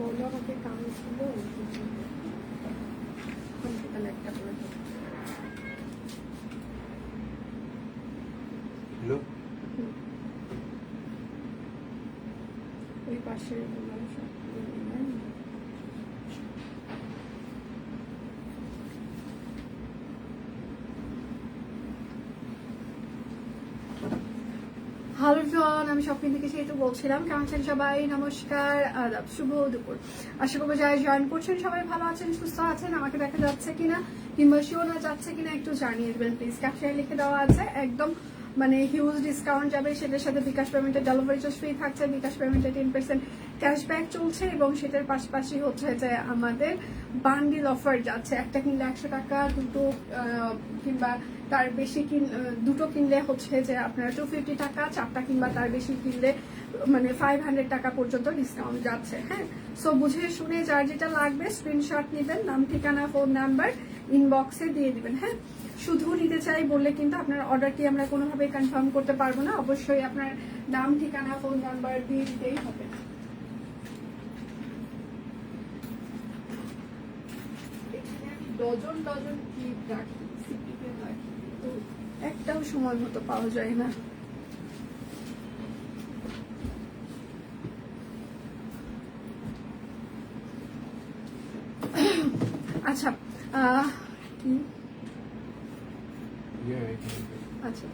বলো আমাকে কাম ছিল একটা করে হ্যালো ওই পাশের হ্যালো জন, আমি শপিং থেকে সেহেতু বলছিলাম। কেমন আছেন সবাই? নমস্কার, আদাব, শুভ দুপুর। আশা করবো যারা জয়েন করছেন সবাই ভালো আছেন, সুস্থ আছেন। আমাকে দেখা যাচ্ছে কিনা কিংবা শোনা যাচ্ছে কিনা একটু জানিয়ে দেবেন প্লিজ। ক্যাপশনে লিখে দেওয়া আছে একদম মানে হিউজ ডিসকাউন্ট যাবে, সেটার সাথে বিকাশ পেমেন্টের ডেলিভারি চার্জ ফ্রি থাকছে, বিকাশ পেমেন্টে 10% ক্যাশব্যাক চলছে এবং সেটার পাশাপাশি হচ্ছে যে আমাদের বান্ডিল অফার যাচ্ছে। একটা কিনলে 100 টাকা, দুটো কিংবা তার বেশি দুটো কিনলে হচ্ছে যে আপনারা 250 টাকা, চারটা কিংবা তার বেশি কিনলে মানে 500 টাকা পর্যন্ত ডিসকাউন্ট যাচ্ছে। হ্যাঁ, সো বুঝে শুনে যার যেটা লাগবে স্ক্রিনশট নেবেন, নাম ঠিকানা ফোন নাম্বার ইনবক্সে দিয়ে দিবেন। হ্যাঁ, শুধু নিতে চাই বললে কিন্তু আপনার অর্ডারটি আমরা কোনোভাবেই কনফার্ম করতে পারবো না। অবশ্যই আপনার নাম ঠিকানা ফোন নাম্বার দিয়ে দিতেই হবে। ডজন ডজন ক্লিপ রাখি, সিপিতে রাখি, তো একটাও সময় মতো পাওয়া যায় না। আচ্ছা কি আচ্ছা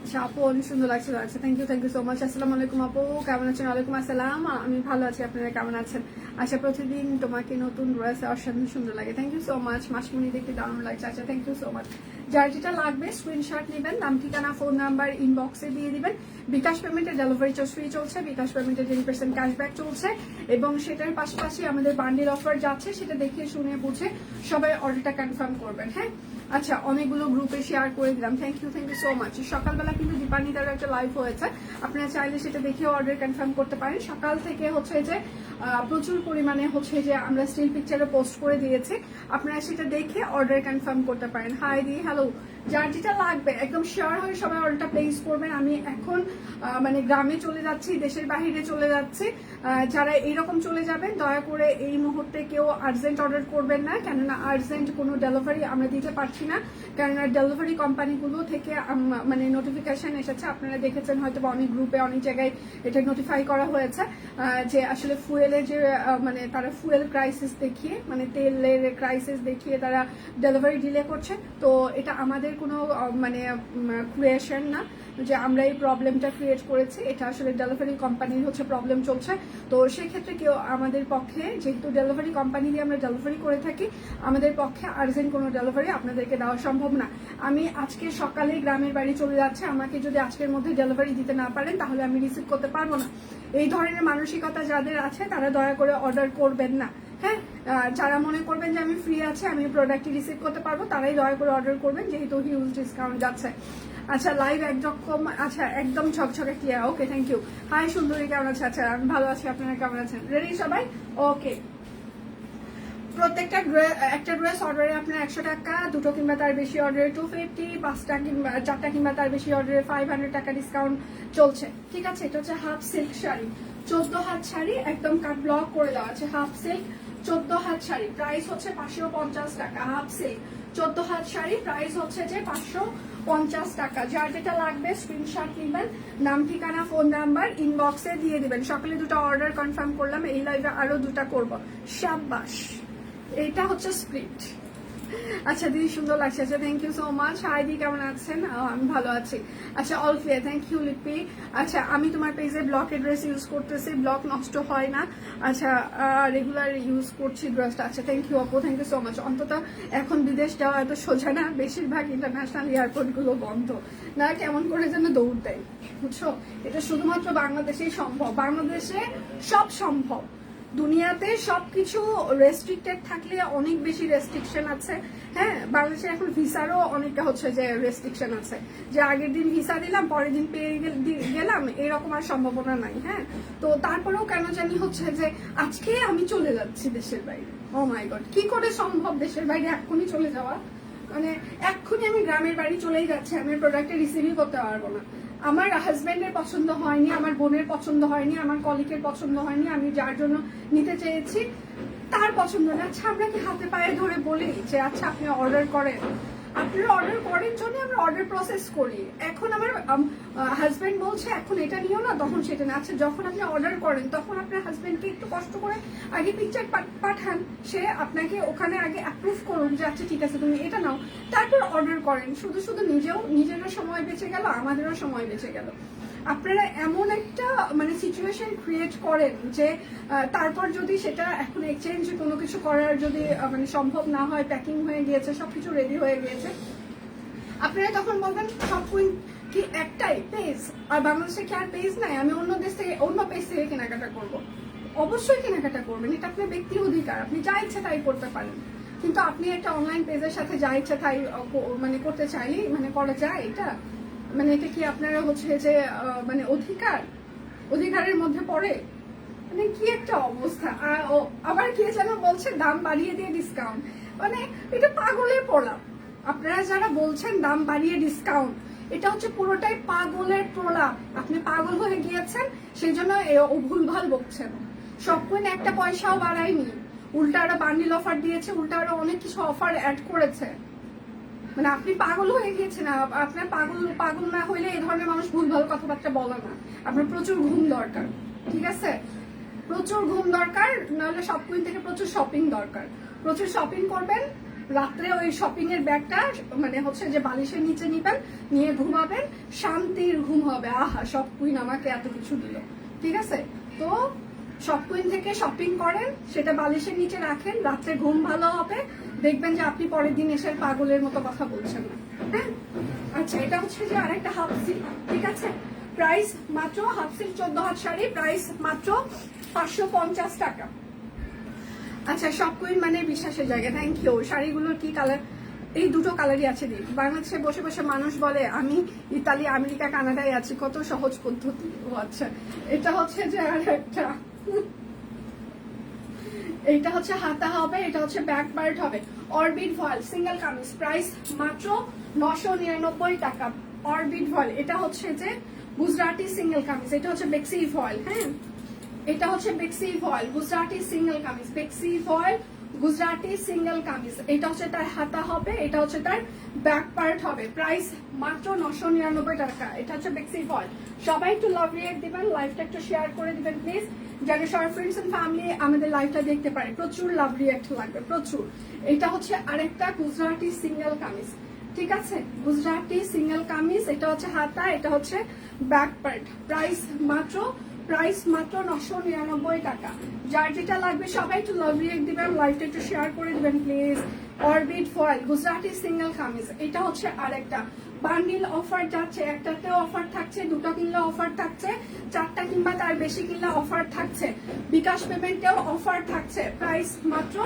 আচ্ছা আপু, অনেক সুন্দর লাগছে। Thank you so much. আসসালামু আলাইকুম আপু, কেমন আছেন? ওয়ালাইকুম আসসালাম, আমি ভালো আছি। আপনারা কেমন আছেন? আচ্ছা, প্রতিদিন তোমাকে নতুন ড্রেস অসাধারণ সুন্দর লাগে। Thank you so much. মাসমুনি দেখতে দারুণ লাগছে। আচ্ছা, থ্যাংক ইউ সো মাচ। যার যেটা লাগবে স্ক্রিনশট নেবেন, নাম ঠিকানা ফোন নাম্বার ইনবক্সে দিয়ে দিবেন। বিকাশ পেমেন্টের ডেলিভারি চার্জ ফ্রি চলছে, বিকাশ পেমেন্টের 10% ক্যাশব্যাক চলছে এবং সেটার পাশাপাশি আমাদের বান্ডিল অফার যাচ্ছে। সেটা দেখে শুনে বুঝে সবাই অর্ডারটা কনফার্ম করবেন। হ্যাঁ, আচ্ছা, অনেকগুলো গ্রুপে শেয়ার করে দিলাম। Thank you so much. সকালবেলা কিন্তু দীপান্বিতার একটা লাইভ হয়েছে, আপনারা চাইলে সেটা দেখেও অর্ডার কনফার্ম করতে পারেন। সকাল থেকে হচ্ছে যে প্রচুর পরিমাণে হচ্ছে যে আমরা স্টিল পিকচারে পোস্ট করে দিয়েছি, আপনারা সেটা দেখে অর্ডার কনফার্ম করতে পারেন। হাই দি, হ্যালো, যার যেটা লাগবে একদম শেয়ার হয়ে সবাই অর্ডারটা প্লেস করবেন। আমি এখন মানে গ্রামে চলে যাচ্ছি, দেশের বাহিরে চলে যাচ্ছি। যারা এইরকম চলে যাবেন দয়া করে এই মুহূর্তে কেউ আর্জেন্ট অর্ডার করবেন না, কেননা আর্জেন্ট কোনো ডেলিভারি আমরা দিতে পারছি না। কেননা ডেলিভারি কোম্পানিগুলো থেকে মানে নোটিফিকেশন এসেছে, আপনারা দেখেছেন হয়তো অনেক গ্রুপে অনেক জায়গায় এটা নোটিফাই করা হয়েছে যে আসলে ফুয়েলের যে মানে তারা ফুয়েল ক্রাইসিস দেখিয়ে, মানে তেলের ক্রাইসিস দেখিয়ে তারা ডেলিভারি ডিলে করছে। তো এটা আমাদের কোনো মানে ক্রিয়েশন না যে আমরা এই প্রবলেমটা ক্রিয়েট করেছি, এটা আসলে ডেলিভারি কোম্পানির হচ্ছে প্রবলেম চলছে। তো সেক্ষেত্রে কেউ আমাদের পক্ষে, যেহেতু ডেলিভারি কোম্পানি দিয়ে আমরা ডেলিভারি করে থাকি, আমাদের পক্ষে আর্জেন্ট কোনো ডেলিভারি আপনাদেরকে দেওয়া সম্ভব না। আমি আজকে সকালে গ্রামের বাড়ি চলে যাচ্ছে, আমাকে যদি আজকের মধ্যে ডেলিভারি দিতে না পারেন তাহলে আমি রিসিভ করতে পারবো না। এই ধরনের মানসিকতা যাদের আছে তারা দয়া করে অর্ডার করবেন না। হ্যাঁ, যারা মনে করবেন যে আমি ফ্রি আছে, আমি প্রোডাক্টটি রিসিভ করতে পারবো, তারাই দয়া করে অর্ডার করবেন, যেহেতু হিউজ ডিসকাউন্ট যাচ্ছে। আচ্ছা, লাইভ একরকম, আচ্ছা একদম ঝকঝকে clear. Okay, thank you. Hi সুন্দরী, কেমন আছে? আচ্ছা, আমি ভালো আছি, আপনারা কেমন আছেন? রেডি সবাই? ওকে, প্রত্যেকটা একটা ড্রেস অর্ডারে আপনার 100 টাকা, দুটো কিংবা তার বেশি অর্ডারে 250, পাঁচটা কিংবা চারটা কিংবা তার বেশি অর্ডারে 500 টাকা ডিসকাউন্ট চলছে। ঠিক আছে, এটা হচ্ছে হাফ সিল্ক শাড়ি, 14 হাত শাড়ি, একদম কাট ব্লক করে দেওয়া আছে। হাফ সিল্ক 14 হাত শাড়ি, প্রাইস হচ্ছে 550 টাকা। হাফ সিল্ক 14 হাত শাড়ি, প্রাইস হচ্ছে যে 550 টাকা। যার যেটা লাগবে স্ক্রিনশট নেবেন, নাম ঠিকানা ফোন নাম্বার ইনবক্সে দিয়ে দিবেন। সকালে দুটো অর্ডার কনফার্ম করলাম, এই লাইভে আরো দুটা করব। শাবাশ, এটা হচ্ছে স্প্লিট। আচ্ছা দিদি, সুন্দর লাগছে। আচ্ছা, thank you so much. Hi দি, কেমন আছেন? আমি ভালো আছি। আচ্ছা, অলফিয়া, থ্যাংক ইউ লিপি। আচ্ছা, আমি তোমার পেজে ব্লকের ড্রেস ইউজ করতেছি, ব্লক নষ্ট হয় না। আচ্ছা, রেগুলার ইউজ করছি ড্রেসটা। আচ্ছা, থ্যাংক ইউ আপু, থ্যাংক ইউ সো মাচ। অন্তত এখন বিদেশ যাওয়া এত সোজা না, বেশিরভাগ ইন্টারন্যাশনাল এয়ারপোর্টগুলো বন্ধ না, কেমন করে যেন দৌড় দেয়, বুঝছো? এটা শুধুমাত্র বাংলাদেশেই সম্ভব, বাংলাদেশে সব সম্ভব। দুনিয়াতে সবকিছু রেস্ট্রিক্টেড থাকলে অনেক বেশি রেস্ট্রিকশন আছে। হ্যাঁ, বাংলাদেশে এখন ভিসারও অনেকটা হচ্ছে যে রেস্ট্রিকশন আছে, যে আগের দিন ভিসা দিলাম পরের দিন পেয়ে গেলাম, এরকম আর সম্ভাবনা নাই। হ্যাঁ, তো তারপরেও কেন জানি হচ্ছে যে আজকে আমি চলে যাচ্ছি দেশের বাইরে। ও মাই গড, কি করে সম্ভব দেশের বাইরে এক্ষুনি চলে যাওয়া? মানে এক্ষুনি আমি গ্রামের বাড়ি চলেই যাচ্ছি, আমি প্রোডাক্টটা রিসিভই করতে পারবো না। আমার হাজবেন্ডের পছন্দ হয়নি, আমার বোনের পছন্দ হয়নি, আমার কলিগের পছন্দ হয়নি, আমি যার জন্য নিতে চেয়েছি তার পছন্দ না। আচ্ছা আমরা কি হাতে পায়ে ধরে বলি যে আচ্ছা আপনি অর্ডার করেন, আপনারা অর্ডার করেন জন্য আমরা অর্ডার প্রসেস করি। এখন আমার হাজবেন্ড বলছে এখন এটা নিও না, তখন সেটা না। আচ্ছা যখন আপনি অর্ডার করেন তখন আপনার হাজবেন্ডকে একটু কষ্ট করে আগে পিকচার পাঠান, সে আপনাকে ওখানে আগে অ্যাপ্রুভ করুন যে আচ্ছা ঠিক আছে তুমি এটা নাও, তারপর অর্ডার করেন। শুধু শুধু নিজেরও সময় বেঁচে গেল, আমাদেরও সময় বেঁচে গেল। আপনারা এমন একটা মানে সিচুয়েশন ক্রিয়েট করেন যে তারপর যদি সেটা এখন এক্সচেঞ্জ কোনো কিছু করার যদি মানে সম্ভব না হয়, প্যাকিং হয়ে গিয়েছে, সবকিছু রেডি হয়ে গিয়েছে, আপনারা তখন বলবেন সব কি একটাই পেজ, আর বাংলাদেশে কি আর পেজ নাই, আমি অন্য দেশ থেকে অন্য পেজ থেকে কেনাকাটা করব। অবশ্যই কেনাকাটা করবেন, এটা আপনার ব্যক্তি অধিকার, আপনি যা ইচ্ছা তাই করতে পারেন। কিন্তু আপনি একটা অনলাইন পেজের সাথে যা ইচ্ছা তাই মানে করতে চাইলেই মানে করা যায় এটা? মানে এটা কি আপনারা হচ্ছে যে মানে অধিকারের মধ্যে পড়ে? মানে কি একটা অবস্থা। আবার কে যেন বলছে দাম বাড়িয়ে দিয়ে ডিসকাউন্ট, মানে এটা পাগলের প্রলাপ। আপনারা যারা বলছেন দাম বাড়িয়ে ডিসকাউন্ট, এটা হচ্ছে পুরোটাই পাগলের প্রলাপ। আপনি পাগল হয়ে গিয়েছেন, সেই জন্য ভুলভাল বকছেন। শপকুইন একটা পয়সাও বাড়ায়নি, উল্টা আরো বান্ডিল অফার দিয়েছে, উল্টা আরো অনেক কিছু অফার অ্যাড করেছে। মানে আপনি পাগল হয়ে গিয়েছেন। আপনার পাগল না হইলে এই ধরনের মানুষ ভুলভাল কথাবার্তা বলে না। আপনার প্রচুর ঘুম দরকার, ঠিক আছে? প্রচুর ঘুম দরকার, নাহলে শপকুইন থেকে প্রচুর শপিং দরকার। প্রচুর শপিং করবেন, রাত্রে ওই শপিং এর ব্যাগটা মানে হচ্ছে যে বালিশের নিচে নিবেন, নিয়ে ঘুমাবেন, শান্তির ঘুম হবে। আহা শপকুইন আমাকে এত কিছু দিল, ঠিক আছে? তো শপকুইন থেকে শপিং করেন, সেটা বালিশের নিচে রাখেন, রাত্রে ঘুম ভালো হবে, দেখবেন যে আপনি পরের দিন এসে পাগলের মতো কথা বলছেন না। হ্যাঁ আচ্ছা, এটা হচ্ছে যে আরেকটা হাফ সিল্ক, ঠিক আছে? প্রাইস মাত্র হাফ সিল্ক 14 হাত শাড়ি, প্রাইস মাত্র 550 টাকা। আচ্ছা শপকুইন মানে বিশ্বাসের জায়গা, থ্যাংক ইউ। শাড়িগুলোর কি কালার? এই দুটো কালারই আছে দিন। বাংলাদেশে বসে বসে মানুষ বলে আমি ইতালি, আমেরিকা, কানাডায় আছি, কত সহজ পদ্ধতি। ও আচ্ছা, এটা হচ্ছে যে আর একটা, এইটা হচ্ছে হাতা হবে, এটা হচ্ছে ব্যাক পার্ট হবে। অরবিট ভয়েল সিঙ্গেল কামিজ, প্রাইস মাত্র 999 টাকা। অরবিট ভয়েল, এটা হচ্ছে যে গুজরাটি সিঙ্গেল কামিজ, এটা হচ্ছে বেক্সি ভয়েল। হ্যাঁ এটা হচ্ছে বেক্সি ভয়েল গুজরাটি সিঙ্গেল কামিজ, বেক্সি ভয়েল গুজরাটি সিঙ্গেল কামিজ। এটা হচ্ছে তার হাতা হবে, এটা হচ্ছে তার ব্যাক পার্ট হবে। প্রাইস মাত্র 999 টাকা। এটা হচ্ছে বেক্সি ভয়েল। সবাই একটু লাভ রিয়েক্ট দিবেন, লাইভটা একটু শেয়ার করে দিবেন প্লিজ, যাতে সবার ফ্রেন্ডস এন্ড ফ্যামিলি আমাদের লাইভটা দেখতে পারে। প্রচুর লাভ রিয়েক্ট লাগবে, প্রচুর। এটা হচ্ছে আরেকটা গুজরাটি সিঙ্গেল কামিজ, ঠিক আছে? গুজরাটি সিঙ্গেল কামিজ, এটা হচ্ছে হাতা, এটা হচ্ছে ব্যাক পার্ট। প্রাইস মাত্র 999 টাকা। যার যেটা লাগবে সবাই একটু লাভ রিয়েক্ট দিবেন, লাইভটা একটু শেয়ার করে দিবেন please. Orbit foil Gujarati single kameez, এটা হচ্ছে আরেকটা বান্ডিল অফার যাচ্ছে, একটাতেও অফার থাকছে, দুটো কিনলে অফার থাকছে, চারটা কিংবা তার বেশি কিনলে অফার থাকছে, বিকাশ পেমেন্টেও অফার থাকছে। প্রাইস মাত্র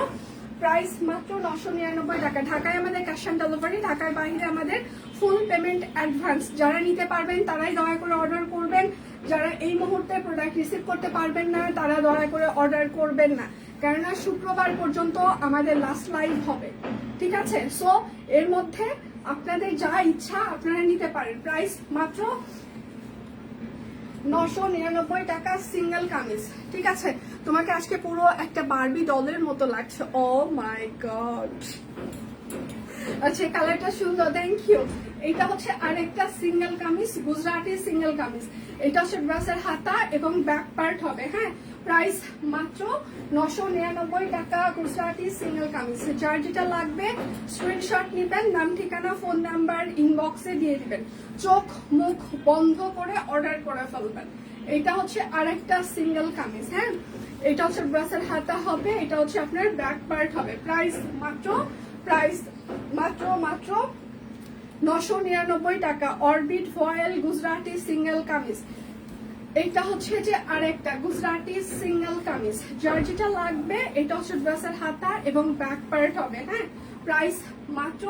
999 টাকা। ঢাকায় আমাদের ক্যাশ অন ডেলিভারি, ঢাকার বাইরে আমাদের ফুল পেমেন্ট অ্যাডভান্স। যারা নিতে পারবেন তারাই দয়া করে অর্ডার করবেন, যারা এই মুহূর্তে প্রোডাক্ট রিসিভ করতে পারবেন না তারা দয়া করে অর্ডার করবেন না, কেননা শুক্রবার পর্যন্ত আমাদের লাস্ট লাইভ হবে, ঠিক আছে? সো এর মধ্যে আপনাদের যা ইচ্ছা আপনারা নিতে পারেন। প্রাইস মাত্র 999 টাকা সিঙ্গেল কামিজ, ঠিক আছে? তোমাকে আজকে পুরো একটা বারবি ডলের মতো লাগছে। ও মাই গড, আচ্ছা কালারটা সুন্দর, থ্যাংক ইউ। এটা হচ্ছে আরেকটা সিঙ্গেল কামিজ, গুজরাটি সিঙ্গেল কামিজ। এটা হচ্ছে ড্রেসের হাতা এবং ব্যাক পার্ট হবে। হ্যাঁ প্রাইস মাত্র 999 টাকা গুজরাটি সিঙ্গেল কামিজ। যার যেটা লাগবে স্ক্রিনশট নেবেন, নাম ঠিকানা ফোন নাম্বার ইনবক্সে দিয়ে দিবেন, চোখ মুখ বন্ধ করে অর্ডার করে ফেলবেন। এটা হচ্ছে আরেকটা সিঙ্গেল কামিজ। হ্যাঁ এটা হচ্ছে ড্রেসের হাতা হবে, এটা হচ্ছে আপনার ব্যাক পার্ট হবে। প্রাইস মাত্র 999 টাকা। Orbit foil Gujarati single kameez, এটা হচ্ছে যে আরেকটা গুজরাটি সিঙ্গেল কামিজ। যার যেটা লাগবে এটা হচ্ছে ড্রেসের হাতা এবং ব্যাক পার্ট হবে। হ্যাঁ প্রাইস মাত্র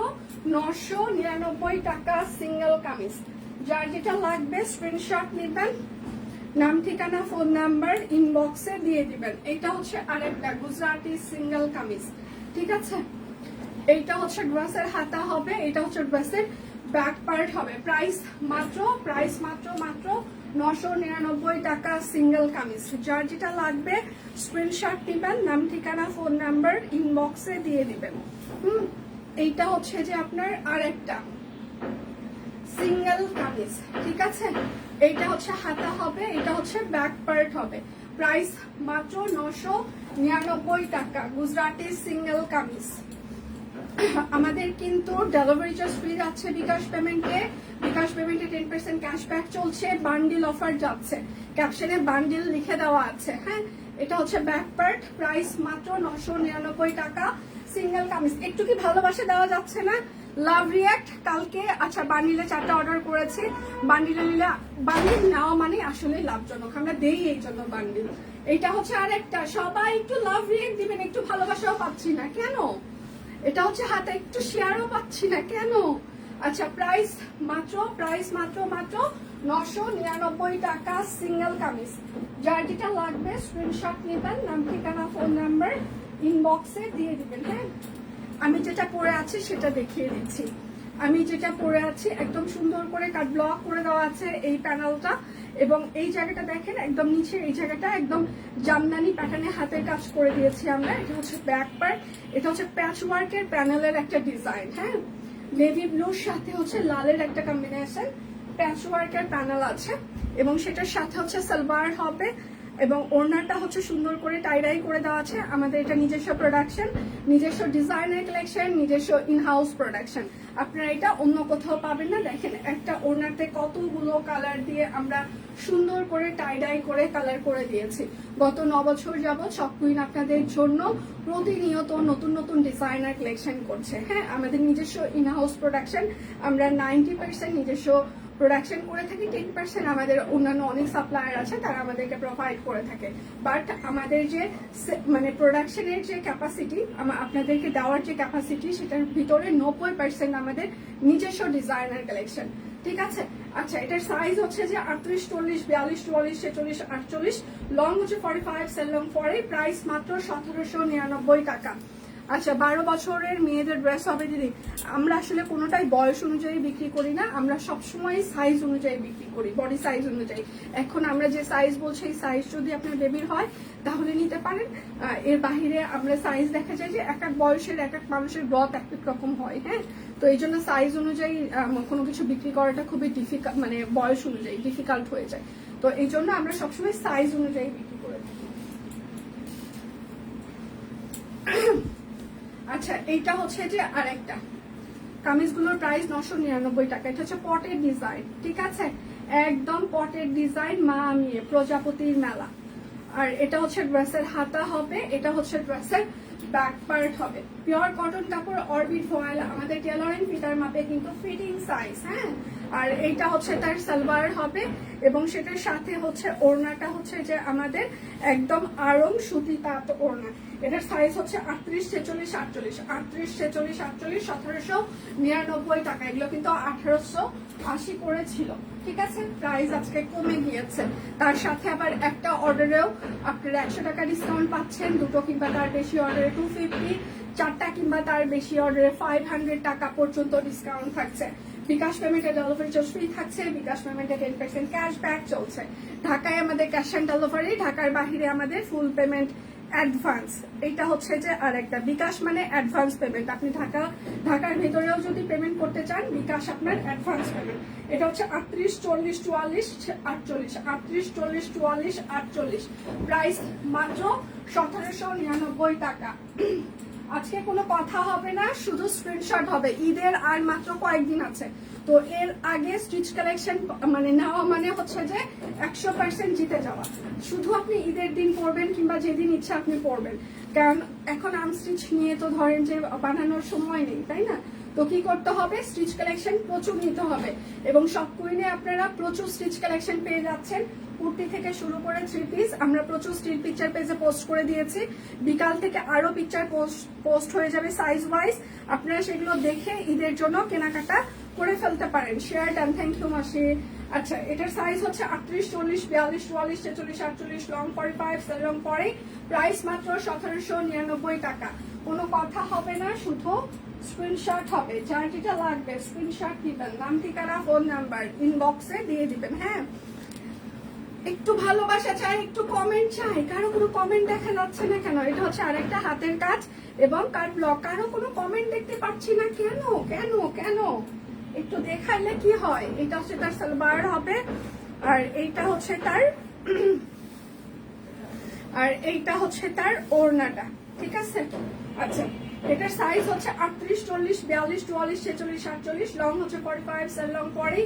999 টাকা সিঙ্গেল কামিজ। যার যেটা লাগবে স্ক্রিনশট নেবেন, নাম ঠিকানা ফোন নাম্বার ইনবক্সে দিয়ে দিবেন। এটা হচ্ছে আরেকটা গুজরাটি সিঙ্গেল কামিজ, ঠিক আছে? এইটা হচ্ছে ড্রেসের হাতা হবে, এটা হচ্ছে ড্রেসের ব্যাক পার্ট হবে। প্রাইস মাত্র 999 টাকা সিঙ্গেল কামিজ। যার যেটা লাগবে স্ক্রিনশট দিবেন, নাম ঠিকানা ফোন নাম্বার ইনবক্সে দিয়ে দিবেন। এইটা হচ্ছে যে আপনার আরেকটা সিঙ্গেল কামিজ, ঠিক আছে? এইটা হচ্ছে হাতা হবে, এটা হচ্ছে ব্যাক পার্ট হবে। প্রাইস মাত্র 999 টাকা গুজরাটি সিঙ্গেল কামিজ। আমাদের কিন্তু ডেলিভারি চার্জ ফ্রি যাচ্ছে বিকাশ পেমেন্টে 10% ক্যাশব্যাক চলছে, বান্ডিল অফার যাচ্ছে, ক্যাপশনে বান্ডিল লিখে দেওয়া আছে। হ্যাঁ, এটা হচ্ছে ব্যাক পার্ট, প্রাইস মাত্র 999 টাকা সিঙ্গেল কামিজ। একটু কি ভালোবাসা দেওয়া যাচ্ছে না? লাভ রিয়াক্ট কালকে, আচ্ছা বান্ডিলে 4টা অর্ডার করেছি। বান্ডিলে নিলে, বান্ডিল নেওয়া মানে আসলে লাভজনক, আমরা দেই এই জন্য বান্ডিল। এটা হচ্ছে আরেকটা, সবাই একটু লাভ রিয়াক্ট দিবেন, একটু ভালোবাসাও পাচ্ছি না কেন? এটা হচ্ছে হাতে একটু শেয়ারও পাচ্ছি না কেন? আচ্ছা প্রাইস মাত্র 999 টাকা সিঙ্গেল কামিজ। যার যেটা লাগবে স্ক্রিনশট নেবেন, নাম ঠিকানা ফোন নাম্বার ইনবক্সে দিয়ে দিবেন। হ্যাঁ, আমি যেটা পরে আছি সেটা দেখিয়ে দিচ্ছি। আমি যেটা পরে আছি একদম সুন্দর করে কাট ব্লক করে দেওয়া আছে এই প্যানেলটা, এবং এই জায়গাটা দেখেন একদম নিচে, এই জায়গাটা একদম জামদানি প্যাটার্নে হাতের কাজ করে দিয়েছি আমরা। এটা হচ্ছে ব্যাক পার্ট, এটা হচ্ছে প্যাচ ওয়ার্কের প্যানেলের একটা ডিজাইন। হ্যাঁ, নেভি ব্লুর সাথে হচ্ছে লালের একটা কম্বিনেশন প্যাচ ওয়ার্কের প্যানেল আছে, এবং সেটার সাথে হচ্ছে সালোয়ার হবে, এবং ওড়নাটা হচ্ছে সুন্দর করে টাইডাই করে দেওয়া আছে। আমাদের এটা নিজস্ব প্রোডাকশন, নিজস্ব ডিজাইনার কালেকশন, নিজস্ব ইনহাউস প্রোডাকশন। আপনারা এটা অন্য কোথাও পাবেন না। দেখেন একটা ওড়নাতে কতগুলো কালার দিয়ে আমরা সুন্দর করে টাইডাই করে কালার করে দিয়েছি। গত 9 বছর যাবত শপ কুইন আপনাদের জন্য প্রতিনিয়ত নতুন নতুন ডিজাইনার কালেকশন করছে। হ্যাঁ, আমাদের নিজস্ব ইনহাউস প্রোডাকশন, আমরা 90% নিজস্ব প্রোডাকশন করে থাকি, 10% আমাদের অন্যান্য অনেক সাপ্লায়ার আছে তারা আমাদেরকে প্রোভাইড করে থাকে। বাট আমাদের যে মানে প্রোডাকশনের যে ক্যাপাসিটি, আপনাদেরকে দেওয়ার যে ক্যাপাসিটি, সেটার ভিতরে 90% আমাদের নিজস্ব ডিজাইনার কালেকশন, ঠিক আছে? আচ্ছা, এটার সাইজ হচ্ছে যে 38, 40, 42, 44, 46, 48, লং হচ্ছে 45, সেল লং 40। প্রাইস মাত্র 1799 টাকা। আচ্ছা, 12 বছরের মেয়েদের ড্রেস হবে দিদি। আমরা আসলে কোনোটাই বয়স অনুযায়ী বিক্রি করি না, আমরা সবসময় সাইজ অনুযায়ী বিক্রি করি, বডি সাইজ অনুযায়ী। এখন আমরা যে সাইজ বলছি, এই সাইজ যদি আপনার বেবির হয় তাহলে নিতে পারেন। এর বাহিরে আমরা সাইজ দেখা যায় যে এক এক বয়সের এক এক মানুষের গ্রথ এক এক রকম হয়। হ্যাঁ, তো এই জন্য সাইজ অনুযায়ী কোনো কিছু বিক্রি করাটা খুবই ডিফিকাল্ট, মানে বয়স অনুযায়ী ডিফিকাল্ট হয়ে যায়। তো এই জন্য আমরা সবসময় সাইজ অনুযায়ী বিক্রি করে থাকি। আচ্ছা, এইটা হচ্ছে যে আরেকটা কামিজগুলোর প্রাইস 999 টাকা। এটা হচ্ছে পটের ডিজাইন, ঠিক আছে? একদম পটের ডিজাইন, মা আমি প্রজাপতির মেলা। আর এটা হচ্ছে ড্রেসের হাতা হবে, এটা হচ্ছে ড্রেসের ব্যাক পার্ট হবে। পিওর কটন কাপড়, অরবিট ফয়েল, আমাদের টেলারিং ফিটার মাপে কিন্তু ফিটিং সাইজ। হ্যাঁ, আর এইটা হচ্ছে তার সালোয়ার হবে, এবং সেটার সাথে হচ্ছে ওড়নাটা হচ্ছে যে আমাদের একদম আরং সুতি তাঁত ওড়না। এটার সাইজ হচ্ছে 38, 46, 48, 38, 46, 48, 1799 টাকা। এগুলো কিন্তু 1880 করে ছিল, ঠিক আছে? প্রাইস আজকে কমে গিয়েছে। তার সাথে আবার একটা অর্ডারেও আপনারা 100 টাকা ডিসকাউন্ট পাচ্ছেন, দুটো কিংবা তার বেশি অর্ডারে 250, 4টা কিংবা তার বেশি অর্ডারে 500 টাকা পর্যন্ত ডিসকাউন্ট থাকছে। বিকাশ পেমেন্টে ডেলিভারি চার্জ ফ্রি থাকছে, বিকাশ পেমেন্টে 10% ক্যাশব্যাক চলছে। ঢাকায় আমাদের ক্যাশ অন ডেলিভারি, ঢাকার বাহিরে আমাদের ফুল পেমেন্ট অ্যাডভান্স। এটা হচ্ছে যে আরেকটা বিকাশ মানে অ্যাডভান্স পেমেন্ট। আপনি ঢাকার ভেতরেও যদি পেমেন্ট করতে চান, বিকাশ আপনার অ্যাডভান্স পেমেন্ট। এটা হচ্ছে 38, 40, 44, 48, 38, 40, 44, 48। প্রাইস মাত্র 1799 টাকা। আজকে কোনো কথা হবে না, শুধু স্ক্রিনশট হবে। ঈদের আর মাত্র কয়েকদিন আছে, তো এর আগে স্টিচ কালেকশন মানে নেওয়া মানে হচ্ছে যে 100% জিতে যাওয়া। শুধু আপনি ঈদের দিন পরবেন কিংবা যেদিন ইচ্ছা আপনি পরবেন, কারণ এখন আনস্টিচ নিয়ে তো ধরেন যে বানানোর সময় নেই, তাই না? তো কি করতে হবে, স্টিচ কালেকশন প্রচুর নিতে হবে। এবং শপ কুইনে আপনারা প্রচুর স্টিচ কালেকশন পেয়ে যাচ্ছেন, কুর্তি থেকে শুরু করে 3 পিস। আমরা প্রচুর স্টিল পিকচার পেজে পোস্ট করে দিয়েছি, বিকাল থেকে আরো পিকচার পোস্ট হয়ে যাবে সাইজ ওয়াইজ। আপনারা সেগুলো দেখে ঈদের জন্য কেনাকাটা করে ফেলতে পারেন। শেয়ার ডান, থ্যাংক ইউ মাসি। আচ্ছা, এটার সাইজ হচ্ছে 38, 40, 42, 44, 46, 48, লং 45, সেল লং 40। প্রাইস মাত্র 1799 টাকা। কোনো কথা হবে না, শুধু স্ক্রিনশট হবে, যার যেটা লাগবে স্ক্রিনশট দিবেন, নাম ঠিকানা ফোন নাম্বার ইনবক্সে দিয়ে দিবেন। হ্যাঁ, একটু ভালোবাসা চাই, একটু কমেন্ট চাই। কারো কোনো কমেন্ট দেখা যাচ্ছে না কেন? এটা হচ্ছে আরেকটা হাতের কাজ এবং কার্ড ব্লক। কারো কোনো কমেন্ট দেখতে পাচ্ছি না কেন কেন কেন? একটু দেখাইলে কি হয়? এটা হচ্ছে তার সালোয়ার হবে, আর এইটা হচ্ছে তার আর এইটা হচ্ছে তার ওড়নাটা, ঠিক আছে? আচ্ছা, এটার সাইজ হচ্ছে 38, 40, 42, 44, 46, 48, লং হচ্ছে 45, সেল লং 40।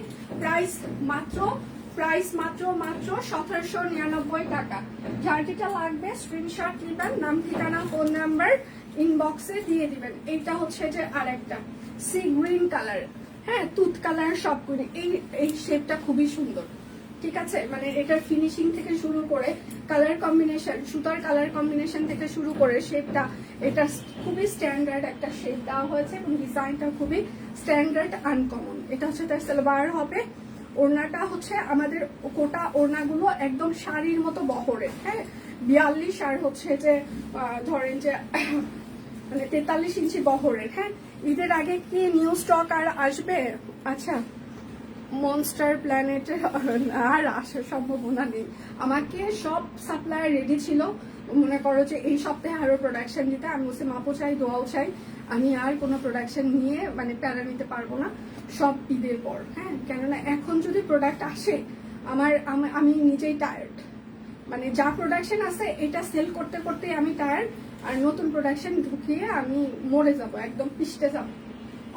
প্রাইস মাত্র 1799 টাকা। যার যেটা লাগবে স্ক্রিনশট নেবেন, নাম ঠিকানা ফোন নাম্বার ইনবক্সে দিয়ে দিবেন। এইটা হচ্ছে যে আরেকটা সি গ্রিন কালার, হ্যাঁ তুত কালার সবগুলি। এই শেপটা খুবই সুন্দর, ঠিক আছে? মানে এটার ফিনিশিং থেকে শুরু করে কালার কম্বিনেশন, সুতার কালার কম্বিনেশন থেকে শুরু করে শেপটা, এটা খুবই স্ট্যান্ডার্ড একটা শেপ দেওয়া হয়েছে এবং ডিজাইনটা খুবই স্ট্যান্ডার্ড আনকমন। এটা হচ্ছে তার সালোয়ার হবে। ওড়নাটা হচ্ছে আমাদের কোটা ওড়নাগুলো একদম শাড়ির মতো বহরের, হ্যাঁ 42 আর হচ্ছে যে ধরেন যে মানে 43 ইঞ্চি বহরের। হ্যাঁ, ঈদের আগে কি নিউ স্টক আর আসবে? আচ্ছা, মনস্টার প্ল্যানেটের আর আসার সম্ভাবনা নেই। আমাকে সব সাপ্লাই রেডি ছিল, মনে করো যে এই সপ্তাহে আরো প্রোডাকশন দিতে। আমি বলছি মাপও চাই, দোয়াও চাই, আমি আর কোনো প্রোডাকশন নিয়ে মানে প্যারা নিতে পারবো না, সব ঈদের পর। হ্যাঁ, কেননা এখন যদি প্রোডাক্ট আসে আমি নিজেই টায়ার্ড, মানে যা প্রোডাকশন আছে এটা সেল করতে করতে আমি টায়ার্ড, আর নতুন প্রোডাকশন ঢুকিয়ে আমি মরে যাব, একদম পিষ্টে যাব।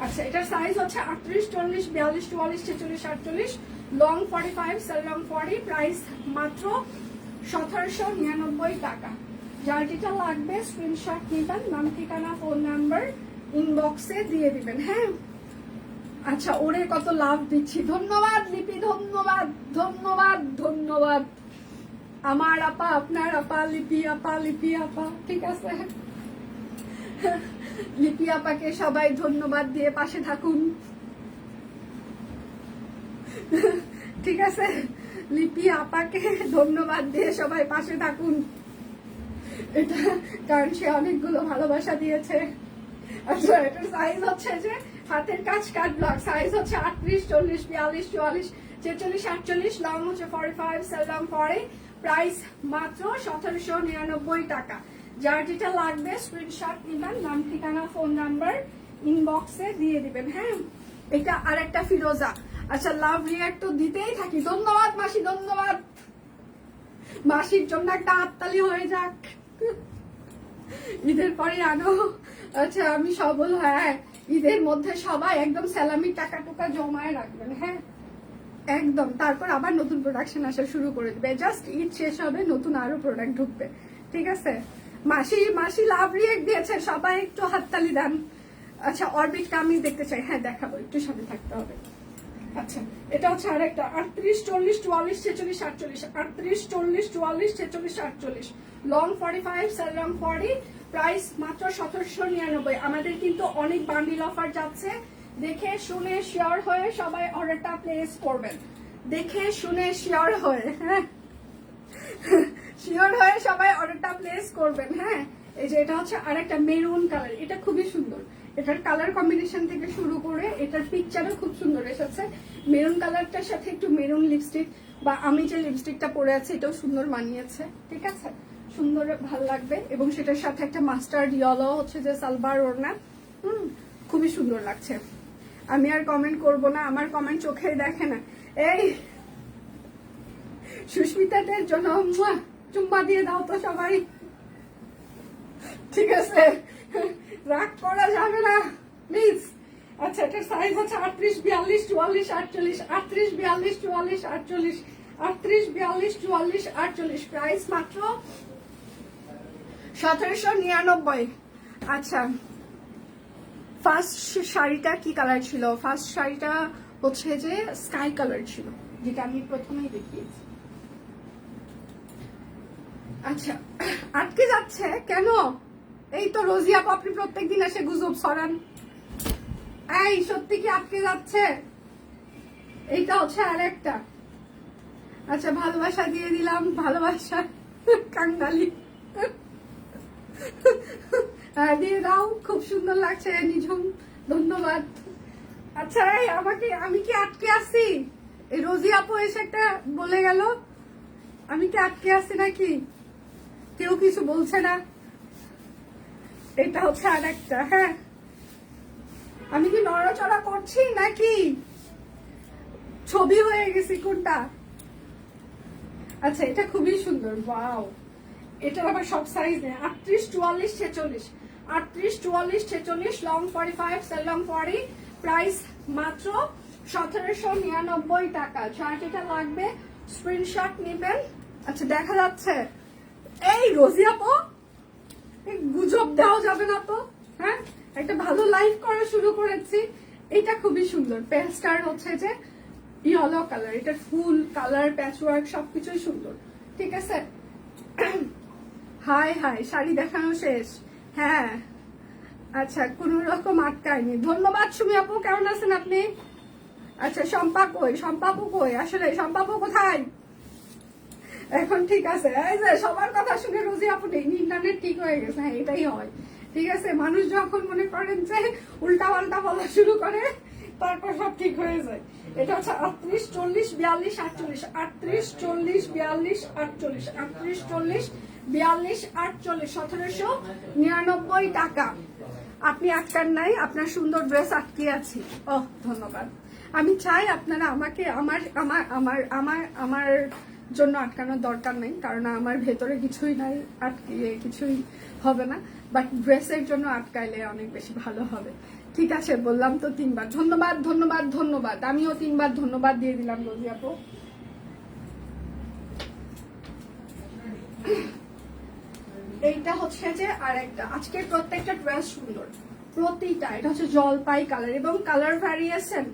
আচ্ছা, এটার সাইজ হচ্ছে 38, 40, 42, 44, 46, 48, লং 45, সেল লং 40। প্রাইস মাত্র 1799 টাকা। যার যেটা লাগবে স্ক্রিনশট নিবেন, নাম ঠিকানা ফোন নাম্বার ইনবক্সে দিয়ে দিবেন। হ্যাঁ, আচ্ছা, ওরে কত লাভ দিচ্ছি, ধন্যবাদ লিপি, ধন্যবাদ ধন্যবাদ ধন্যবাদ। আমার আপা, আপনার আপা, লিপি আপা, লিপি আপা, ঠিক আছে? লিপি আপাকে সবাই ধন্যবাদ দিয়ে পাশে থাকুন, ঠিক আছে? লিপি আপাকে ধন্যবাদ দিয়ে সবাই পাশে থাকুন, এটা কারণ সে অনেকগুলো ভালোবাসা দিয়েছে। আচ্ছা, এটার সাইজ হচ্ছে যে হাতের কাজ কাট ব্লক, সাইজ হচ্ছে 38, 40, 42, 44, 46, 48, লং হচ্ছে 45, সেল লং 40। প্রাইস মাত্র 1799 টাকা। যার যেটা লাগবে স্ক্রিনশট নিবেন, নাম ঠিকানা ফোন নাম্বার ইনবক্সে দিয়ে দিবেন। হ্যাঁ, এটা আর একটা ফিরোজা। আচ্ছা, লাভ রিয়াক্ট তো দিতেই থাকি। ধন্যবাদ মাসি, ধন্যবাদ। মাসির জন্য একটা হাততালি হয়ে যাক, ঈদের পরে আনো। আচ্ছা, আমি সবল, হ্যাঁ ঈদের মধ্যে সবাই একদম স্যালামির টাকা টুকা জমায় রাখবেন। হ্যাঁ, একদম। তারপর আবার নতুন প্রোডাকশন আসা শুরু করে দেবে, জাস্ট ঈদ শেষ হবে, নতুন আরো প্রোডাক্ট ঢুকবে, ঠিক আছে? মাসি লাভ রিয়েক্ট দিয়েছে, সবাই একটু হাততালি দেন। আচ্ছা, অরবিটটা আমি দেখতে চাই, হ্যাঁ দেখাবো, একটু সাথে থাকতে হবে। আচ্ছা, এটা হচ্ছে আরেকটা 38, 40, 44, 46, 48, 38, 40, 44, 46, 48, লং 45, সেল লং 40। প্রাইস মাত্র 1799। আমাদের কিন্তু অনেক বান্ডিল অফার যাচ্ছে, দেখে শুনে শিওর হয়ে সবাই অর্ডারটা প্লেস করবেন, দেখে শুনে শিওর হয়ে, হ্যাঁ শিওর হয়ে সবাই অর্ডারটা প্লেস করবেন। হ্যাঁ, এই যে এটা হচ্ছে আরেকটা মেরুন কালার, এটা খুবই সুন্দর। এটার কালার কম্বিনেশন থেকে শুরু করে এটার পিকচারও খুব সুন্দর এসেছে। মেরুন কালারটার সাথে একটু মেরুন লিপস্টিক, বা আমি যে লিপস্টিকটা পরে আছি এটাও সুন্দর মানিয়েছে, ঠিক আছে? সুন্দর, ভাল লাগবে। এবং সেটার সাথে একটা মাস্টার্ড ইয়েলো হচ্ছে যে সালবার ওড়না, খুবই সুন্দর লাগছে। আমি আর কমেন্ট করব না, আমার কমেন্ট চোখে দেখে না। এই সুস্মিতাদের জন্য চুম্মা দিয়ে দাও তো সবাই, ঠিক আছে? রাগ করা যাবে না প্লিজ। আচ্ছা, এটার সাইজ হচ্ছে 38, 42, 44, 48, 38, 42, 44, 48, 38, 42, 44, 48। প্রাইস মাত্র 1799। আচ্ছা, ফার্স্ট শাড়িটা কি কালার ছিল? ফার্স্ট শাড়িটা হচ্ছে যে স্কাই কালার ছিল, যেটা আমি প্রথমেই দেখিয়েছি। আচ্ছা, আটকে যাচ্ছে কেন? এই তো রোজিয়া আপনি প্রত্যেকদিন এসে গুজব ছড়ান। এই সত্যি কি আটকে যাচ্ছে? এইটা হচ্ছে আরেকটা। আচ্ছা, ভালোবাসা দিয়ে দিলাম, ভালোবাসা কাঙ্গালি দিয়ে দাও, খুব সুন্দর লাগছে নিঝুম। ধন্যবাদ। আচ্ছা আমি কি আটকে আছি? এই রোজি আপু এসে একটা বলে গেল, আমি কি আটকে আছি নাকি? কেউ কিছু বলছে না। এটা হচ্ছে আর একটা, হ্যাঁ আমি কি নড়াচড়া করছি নাকি ছবি হয়ে গেছি কোনটা? আচ্ছা এটা খুবই সুন্দর, ওয়াও। এটার আবার সব সাইজ নেই, 38, 44, 46, 38, 44, 46, লং 45, সেল লং 40, প্রাইস মাত্র 1799 টাকা। যার যেটা লাগবে স্ক্রিনশট নেবেন। আচ্ছা দেখা যাচ্ছে, এই রোজি আপু গুজব দেওয়া যাবে না তো, হ্যাঁ একটা ভালো লাইভ করা শুরু করেছি। এটা খুবই সুন্দর, পেস্টার হচ্ছে যে ইয়েলো কালার, এটা ফুল কালার প্যাচওয়ার্ক সবকিছুই সুন্দর, ঠিক আছে। হাই হাই শাড়ি দেখানো শেষ, হ্যাঁ আচ্ছা কোন রকম আটকায়নি। ধন্যবাদ সুমি আপু, কেমন আছেন আপনি? আচ্ছা শম্পাপু কই আসলে শম্পাপু কোথায় এখন? ঠিক আছে, এই যে সবার কথা শুনে রোজি আপু নেই, ইন্টারনেট ঠিক হয়ে গেছে, হ্যাঁ এটাই হয়, ঠিক আছে। মানুষ যখন মনে করেন যে উল্টা পাল্টা বলা শুরু করে তারপর সব ঠিক হয়ে যায়। এটা হচ্ছে 38, 40, 42, 48, 38, 40, 42, 48, 38, 40, 42, 48, 1799 টাকা। আপনি আটকান নাই, আপনার সুন্দর ড্রেস আটকে আছি। ওহ ধন্যবাদ। আমি চাই আপনারা আমাকে আমার আমার আমার আমার আমার জন্য আটকানোর দরকার নেই, কারণ আমার ভেতরে কিছুই নাই, আটকিয়ে কিছুই হবে না, বাট ড্রেসের জন্য আটকাইলে অনেক বেশি ভালো হবে। ঠিক আছে বললাম তো 3 বার ধন্যবাদ ধন্যবাদ ধন্যবাদ, আমিও 3 বার ধন্যবাদ দিয়ে দিলাম রোজি আপু। এইটা হচ্ছে যে আরেকটা, আজকের প্রত্যেকটা ড্রেস সুন্দর, প্রতিটা। এটা হচ্ছে জলপাই কালার এবং কালার ভ্যারিয়েশন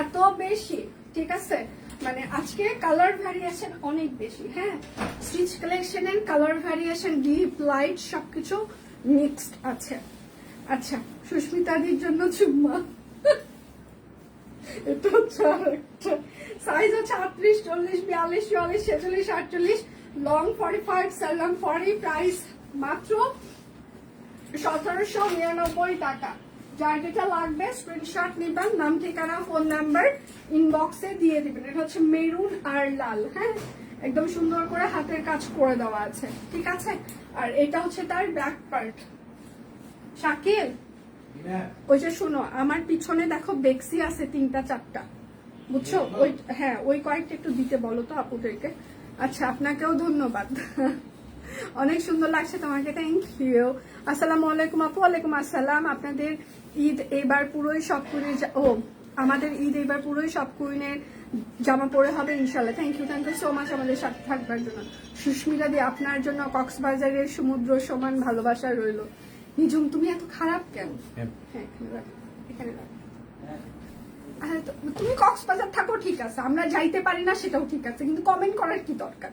এত বেশি, ঠিক আছে, মানে আজকে কালার ভ্যারিয়েশন অনেক বেশি, হ্যাঁ স্টিচ কালেকশনের কালার ভ্যারিয়েশন ডিপ লাইট সবকিছু মিক্সড আছে। আচ্ছা সুস্মিতাদির জন্য চুম্মা। এটা হচ্ছে আরেকটা সাইজ হচ্ছে 38, 40, 42, 44, 46, 48, লং 45, সেল লং 40, প্রাইস মাত্র 1799 টাকা। যার যেটা লাগবে স্ক্রিনশট নেবেন, নাম ঠিকানা ফোন নাম্বার ইনবক্সে দিয়ে দিবেন। এটা হচ্ছে মেরুন আর লাল, হ্যাঁ একদম সুন্দর করে হাতের কাজ করে দেওয়া আছে, ঠিক আছে। আর এটা হচ্ছে তার ব্যাক পার্ট। শাকিল ওই যে শোনো, আমার পিছনে দেখো বেক্সি আছে 3টা 4টা, বুঝছো, ওই হ্যাঁ ওই কয়েকটা একটু দিতে বলো তো আপুদেরকে। আচ্ছা আপনাকেও ধন্যবাদ, অনেক সুন্দর লাগছে তোমাকে, থ্যাংক ইউ। আসসালামু আলাইকুম আপু। ওয়ালাইকুম আসসালাম। আপনাদের ঈদ এবার পুরোই সব কুইনের, ও আমাদের ঈদ এবার পুরোই সব কুইনের জামা পরে হবে ইনশাল্লাহ। থ্যাংক ইউ সো মাচ আমাদের সাথে থাকবার জন্য। সুস্মিতা দি আপনার জন্য কক্সবাজারের সমুদ্র সমান ভালোবাসা রইল। নিজুম তুমি এত খারাপ কেন? হ্যাঁ এখানে রাখ। তুমি কক্সবাজার থাকো ঠিক আছে, আমরা যাইতে পারি না সেটাও ঠিক আছে, কিন্তু কমেন্ট করার কি দরকার?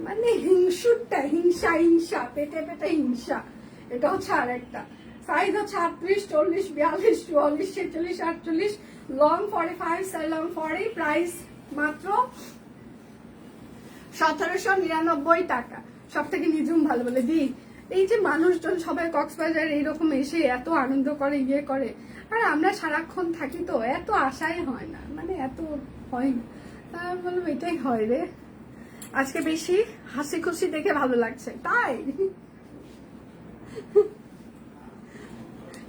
মানে হিংসুরটা, হিংসা হিংসা, পেটে পেটে হিংসা। এটা হচ্ছে আরেকটা সাইজ হচ্ছে 38, 40, 42, 44, 46, 48, লং 45, সেল লং 40, প্রাইস মাত্র 1799 টাকা। সব থেকে নিজুম ভালো বলে দি, এই যে মানুষজন সবাই কক্সবাজার এইরকম এসে এত আনন্দ করে ইয়ে করে, আর আমরা সারাক্ষণ থাকি তো এত আশাই হয় না, মানে এত হয় না, তা বলবো এটাই হয় রে। আজকে বেশি হাসি খুশি দেখে ভালো লাগছে, তাই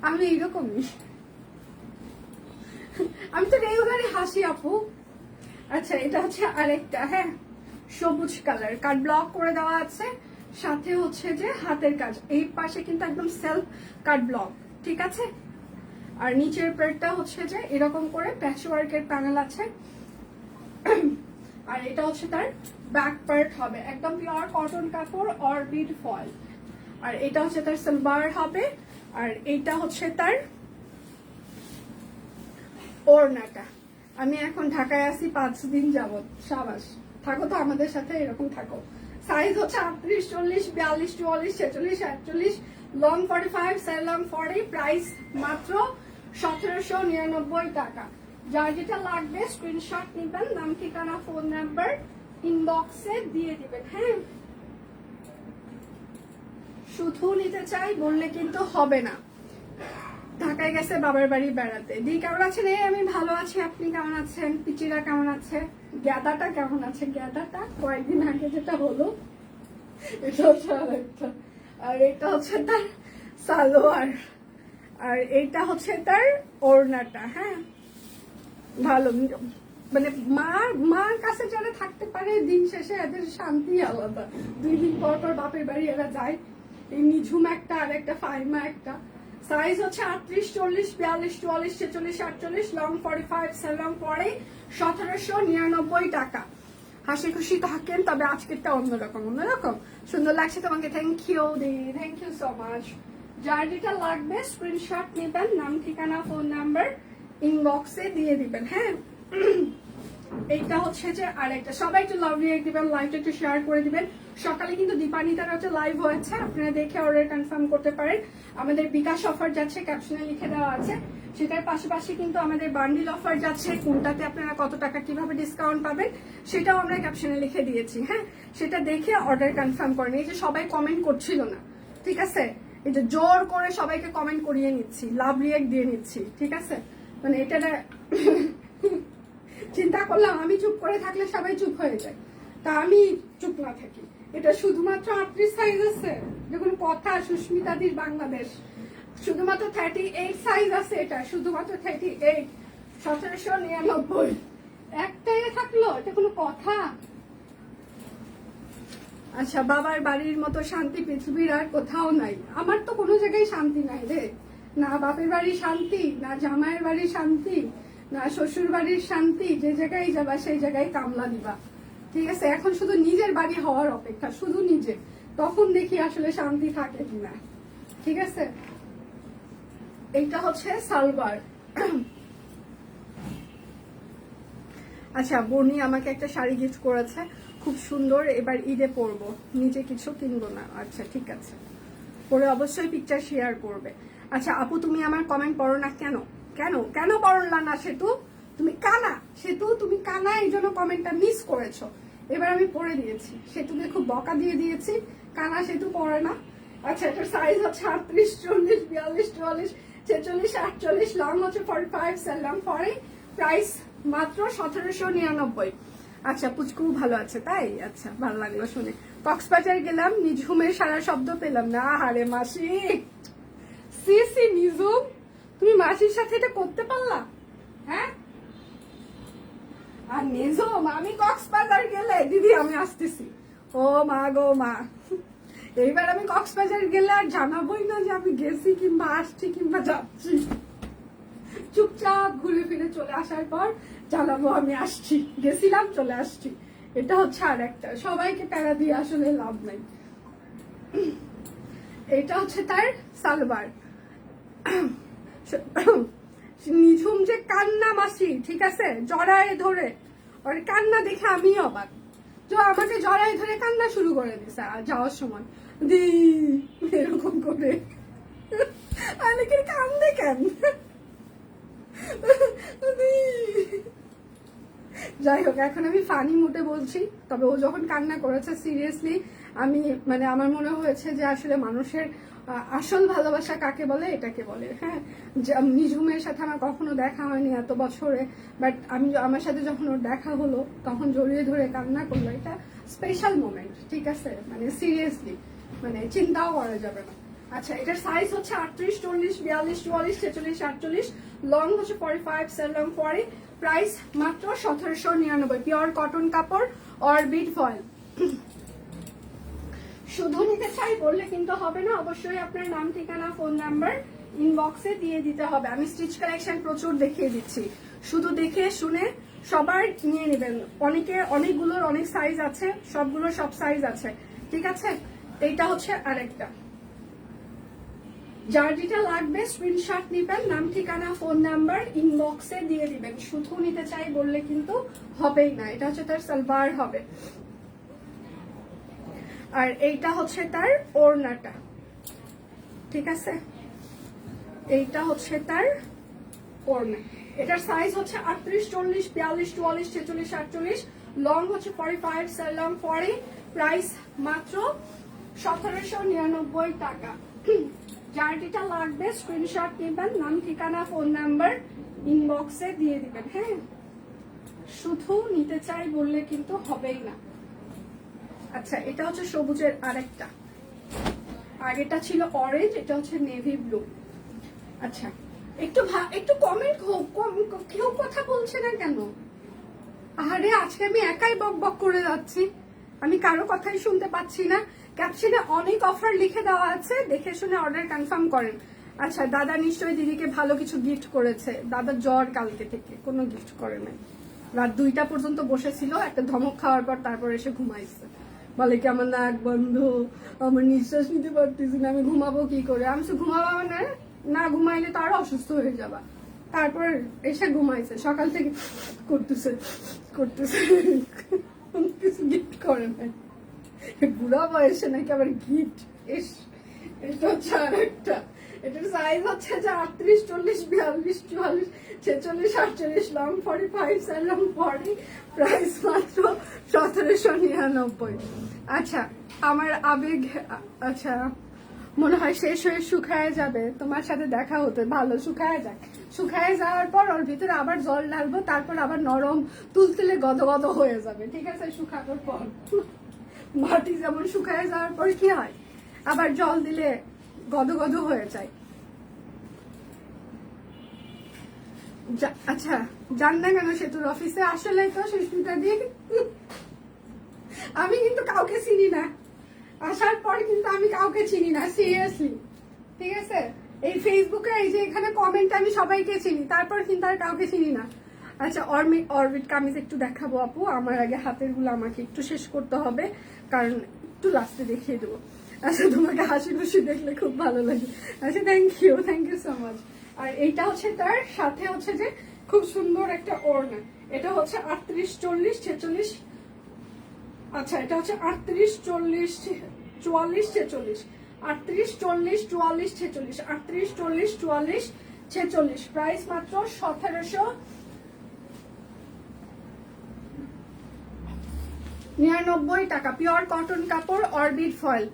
আমি এইরকমই, আমি তো রেগুলারই হাসি আপু। আচ্ছা এটা হচ্ছে আরেকটা, হ্যাঁ সবুজ কালার, কাট ব্লক করে দেওয়া আছে, সাথে হচ্ছে যে হাতের কাজ, এই পাশে কিন্তু একদম সেলফ কাট ব্লক, ঠিক আছে। আর নিচের পেটটা হচ্ছে যে এরকম করে প্যাচওয়ার্কের প্যানেল আছে। আর এটা হচ্ছে তার ব্যাক পার্ট হবে, একদম পিওর কটন কাপড় অরবিট ফয়েল। আর এটা হচ্ছে তার সালোয়ার হবে, আর এইটা হচ্ছে তার ওড়নাটা। আমি এখন ঢাকায় আছি 5 দিন যাবত, সাবাস থাকো তো আমাদের সাথে, এরকম থাকো। সাইজ হচ্ছে 38, 40, 42, 44, 46, 48, লং 45, সেল লং 40, প্রাইস মাত্র 1799 টাকা। যার যেটা লাগবে স্ক্রিনশট নেবেন, নাম ঠিকানা ফোন নাম্বার ইনবক্সে দিয়ে দিবেন, হ্যাঁ শুধু নিতে চাই বললে কিন্তু হবে না। ঢাকায় গেছে বাবার বাড়ি বেড়াতে। দি কেমন আছেন? এই আমি ভালো আছি, আপনি কেমন আছেন? পিচিরা কেমন আছে? গ্যাদাটা কেমন আছে? গ্যাদাটা কয়েকদিন আগে যেটা হলো, এটা হচ্ছে আরেকটা। আর এটা হচ্ছে তার সালোয়ার, আর এইটা হচ্ছে তার ওড়নাটা। হ্যাঁ, ভালো। মানে মার কাছে যারা থাকতে পারে দিন শেষে এদের শান্তি আলাদা। 2 দিন পর পর বাপের বাড়ি এরা যায়। এই নিঝুম একটা আর একটা ফাইমা একটা। সাইজ হচ্ছে 38, 40, 42, 44, 46, 48, লং 45, সালং পরে 1799 টাকা। হাসি খুশি থাকেন, তবে আজকেরটা অন্যরকম। সুন্দর লাগছে তোমাকে। থ্যাংক ইউ দি, থ্যাংক ইউ সো মাচ। যার যেটা লাগবে স্ক্রিনশট নেবেন, নাম ঠিকানা ফোন নাম্বার ইনবক্সে দিয়ে দিবেন। হ্যাঁ, এইটা হচ্ছে যে আরেকটা। সবাই একটু লাভ রিয়েক্ট দিবেন, লাইভটা একটু শেয়ার করে দিবেন। সকালে কিন্তু দীপানিতার হচ্ছে লাইভ হয়েছে, আপনারা দেখে অর্ডার কনফার্ম করতে পারেন। আমাদের বিকাশ অফার যাচ্ছে, ক্যাপশনে লিখে দেওয়া আছে। সেটার পাশাপাশি কিন্তু আমাদের বান্ডিল অফার যাচ্ছে, কোনটাতে আপনারা কত টাকা কিভাবে ডিসকাউন্ট পাবেন সেটাও আমরা ক্যাপশনে লিখে দিয়েছি। হ্যাঁ, সেটা দেখে অর্ডার কনফার্ম করেন। এই যে সবাই কমেন্ট করছিল না, ঠিক আছে, এই যে জোর করে সবাইকে কমেন্ট করিয়ে নিচ্ছি, লাভ রিয়েক্ট দিয়ে নিচ্ছি, ঠিক আছে। মানে এটা চিন্তা করলাম আমি চুপ করে থাকলে সবাই চুপ হয়ে যায়, তা আমি চুপ না থাকি। এটা শুধুমাত্র 38 সাইজ আছে, দেখুন কথা সুস্মিতাদির বাংলাদেশ। শুধুমাত্র 38 সাইজ আছে, এটা শুধুমাত্র 38, 1799। একটাই থাকলো, এটা কোনো কথা? আচ্ছা, বাবার বাড়ির মতো শান্তি পৃথিবীর আর কোথাও নাই। আমার তো কোনো জায়গায় শান্তি নাই রে, না বাপের বাড়ির শান্তি, না জামাইয়ের বাড়ির শান্তি, না শ্বশুর বাড়ির শান্তি। যে জায়গায় যাবা সেই জায়গায় কামলা দিবা, ঠিক আছে। এখন শুধু নিজের বাড়ি হওয়ার অপেক্ষা, শুধু নিজে, তখন দেখি আসলে শান্তি থাকে কিনা, ঠিক আছে। এইটা হচ্ছে সালবার। আচ্ছা, বনি আমাকে একটা শাড়ি গিফট করেছে, খুব সুন্দর। এবার ঈদে পরবো, নিজে কিছু কিনবো না। আচ্ছা ঠিক আছে, পরে অবশ্যই পিকচার শেয়ার করবে। আচ্ছা আপু, তুমি আমার কমেন্ট পড়ো না কেন? কেন কেন পড়লা না? সেতু তুমি কানা, সেতু তুমি কানা, এই জন্য কমেন্টটা মিস করেছো। এবার আমি পড়ে দিয়েছি, সেতুকে খুব বকা দিয়ে দিয়েছি, কানা সেতু পড়ে না। আচ্ছা, এটার সাইজ হচ্ছে 38, 40, 42, 44, 46, 48, লং হচ্ছে 45, সালং পরে, প্রাইস মাত্র 1799। আচ্ছা, পুচকু ভালো আছে তাই? আচ্ছা, ভালো লাগলো শুনে। কক্সবাজার গেলাম, নিঝুমের সারা শব্দ পেলাম না। আরে মাসি, সি নিঝুম, তুমি মাসির সাথে এটা করতে পারলা? হ্যাঁ, আর নিঝুম, আমি কক্সবাজার গেলে দিদি আমি আসতেছি। ও মা গো মা, এইবার আমি কক্সবাজার গেলে আর জানাবোই না যে আমি গেছি কিংবা আসছি কিংবা যাচ্ছি। চুপচাপ ঘুরে ফিরে চলে আসার পর জানাবো আমি আসছি, গেছিলাম, চলে আসছি। এটা হচ্ছে আর একটা, সবাইকে প্যারা দিয়ে আসলে লাভ নাই। এটা হচ্ছে তার সালোয়ার। নিঝুম যে কান্না মাসি, ঠিক আছে, জড়ায় ধরে, আর কান্না দেখে আমি অবাক, যে আমাকে জড়ায় ধরে কান্না শুরু করে দিছে যাওয়ার সময়, দি এরকম করে। অনেকের কান্দে কেন? যাই হোক, এখন আমি ফানি মুডে বলছি, তবে ও যখন কান্না করেছে সিরিয়াসলি আমি মানে আমার মনে হয়েছে যে আসলে মানুষের আসল ভালোবাসা কাকে বলে, এটাকে বলে। হ্যাঁ, নিঝুমের সাথে আমার কখনো দেখা হয়নি এত বছরে, বাট আমার সাথে যখন ওর দেখা হলো তখন জড়িয়ে ধরে কান্না করলো, এটা স্পেশাল মোমেন্ট, ঠিক আছে। মানে সিরিয়াসলি, মানে চিন্তাও করা যাবে না। আচ্ছা, এটার সাইজ হচ্ছে 38, 40, 42, 44, 46, 48, লং হচ্ছে 45, সালং পরে, প্রাইস মাত্র 1799। পিওর কটন কাপড়, অরবিট ফয়েল। শুধু নিতে চাই বললে কিন্তু হবে না, অবশ্যই আপনার নাম ঠিকানা ফোন নাম্বার ইনবক্সে দিয়ে দিতে হবে। আমি স্টিচ কালেকশন প্রচুর দেখিয়ে দিচ্ছি, শুধু দেখে শুনে সবার নিয়ে নেবেন। অনেকগুলোর অনেক সাইজ আছে, সবগুলোর সব সাইজ আছে, ঠিক আছে। এইটা হচ্ছে আরেকটা, যার যেটা লাগবে স্ক্রিনশট নিবেন, নাম ঠিকানা ফোন নাম্বার ইনবক্সে দিয়ে দিবেন। শুধু নিতে চাই বললে কিন্তু হবেই না। এটা হচ্ছে তার সালোয়ার হবে, আর এইটা হচ্ছে তার ওড়নাটা, ঠিক আছে। এইটা হচ্ছে তার ওড়না। এটার সাইজ হচ্ছে 38, 40, 42, 44, 46, 48, লং হচ্ছে 45, সালং পরে, প্রাইস মাত্র 1799 টাকা। যার যেটা লাগবে স্ক্রিনশট নেবেন, নাম ঠিকানা ফোন নাম্বার ইনবক্সে দিয়ে দিবেন। হ্যাঁ, শুধু নিতে চাই বললে কিন্তু হবেই না। আচ্ছা, এটা হচ্ছে সবুজের আরেকটা, আগেটা ছিল অরেঞ্জ, এটা হচ্ছে নেভি ব্লু। আচ্ছা, একটু কমেন্ট কেউ কথা বলছে না কেন? আরে আজকে আমি একাই বক বক করে যাচ্ছি, আমি কারো কথাই শুনতে পাচ্ছি না। ক্যাপশনে অনেক অফার লিখে দেওয়া আছে, দেখে শুনে অর্ডার কনফার্ম করেন। আচ্ছা, দাদা নিশ্চয়ই দিদিকে ভালো কিছু গিফট করেছে। দাদা জ্বর কালকে থেকে, কোনো গিফট করে নাই। রাত 2টা পর্যন্ত বসেছিল, একটা ধমক খাওয়ার পর তারপর এসে ঘুমাইছে। বলে কি আমার নাক বন্ধ, আমার নিঃশ্বাস নিতে পারতেছি না, আমি ঘুমাবো কি করে? আমি তো ঘুমাবো মানে না, ঘুমাইলে তো আরো অসুস্থ হয়ে যাবা। তারপর এসে ঘুমাইছে, সকাল থেকে করতেছে কিছু গিফট করে নাই। বুড়া বয়সে নাকি আবার গিফট। এটা হচ্ছে আরেকটা, এটার সাইজ হচ্ছে যে 38, 40, 42, 44, 46, 48, লং 45, লং 40, প্রাইস মাত্র 1799। আচ্ছা, আমার আবেগ আচ্ছা মনে হয় শেষ হয়ে শুকায় যাবে, তোমার সাথে দেখা হতে। ভালো, শুকায় যাক। শুকায় যাওয়ার পর ওর ভিতরে আবার জল ঢালবো, তারপর আবার নরম তুলতুলে গদগদ হয়ে যাবে। ঠিক আছে, শুকানোর পর মাটি যেমন শুকায় যাওয়ার পর কি হয়, আবার জল দিলে গদগদ হয়ে যায়। আচ্ছা, জান না কেন সেতুর অফিসে? আসলে তো সুস্মিতা দিয়ে আমি কিন্তু কাউকে চিনি না, আসার পর কিন্তু আমি কাউকে চিনি না, সিরিয়াসলি। ঠিক আছে, এই ফেসবুকে এই যে এখানে কমেন্ট আমি সবাইকে চিনি, তারপর কিন্তু আর কাউকে চিনি না। আচ্ছা, অরবিট কামিজ একটু দেখাবো আপু, আমার আগে হাতের গুলো আমাকে একটু শেষ করতে হবে, কারণ একটু লাস্টে দেখিয়ে দেবো। আচ্ছা, তোমাকে হাসি খুশি দেখলে খুব ভালো লাগে। আচ্ছা, থ্যাংক ইউ সো মাচ। আর এইটা হচ্ছে তার সাথে হচ্ছে যে খুব সুন্দর একটা ওড়না, এটা হচ্ছে 38, 40, 46। আচ্ছা, এটা হচ্ছে 38, 40, 44, 46, 38, 40, 44, 46, 38, 40, 44, 46। প্রাইস মাত্র 1799 টাকা। পিওর কটন কাপড়, অরবিট ফয়েল।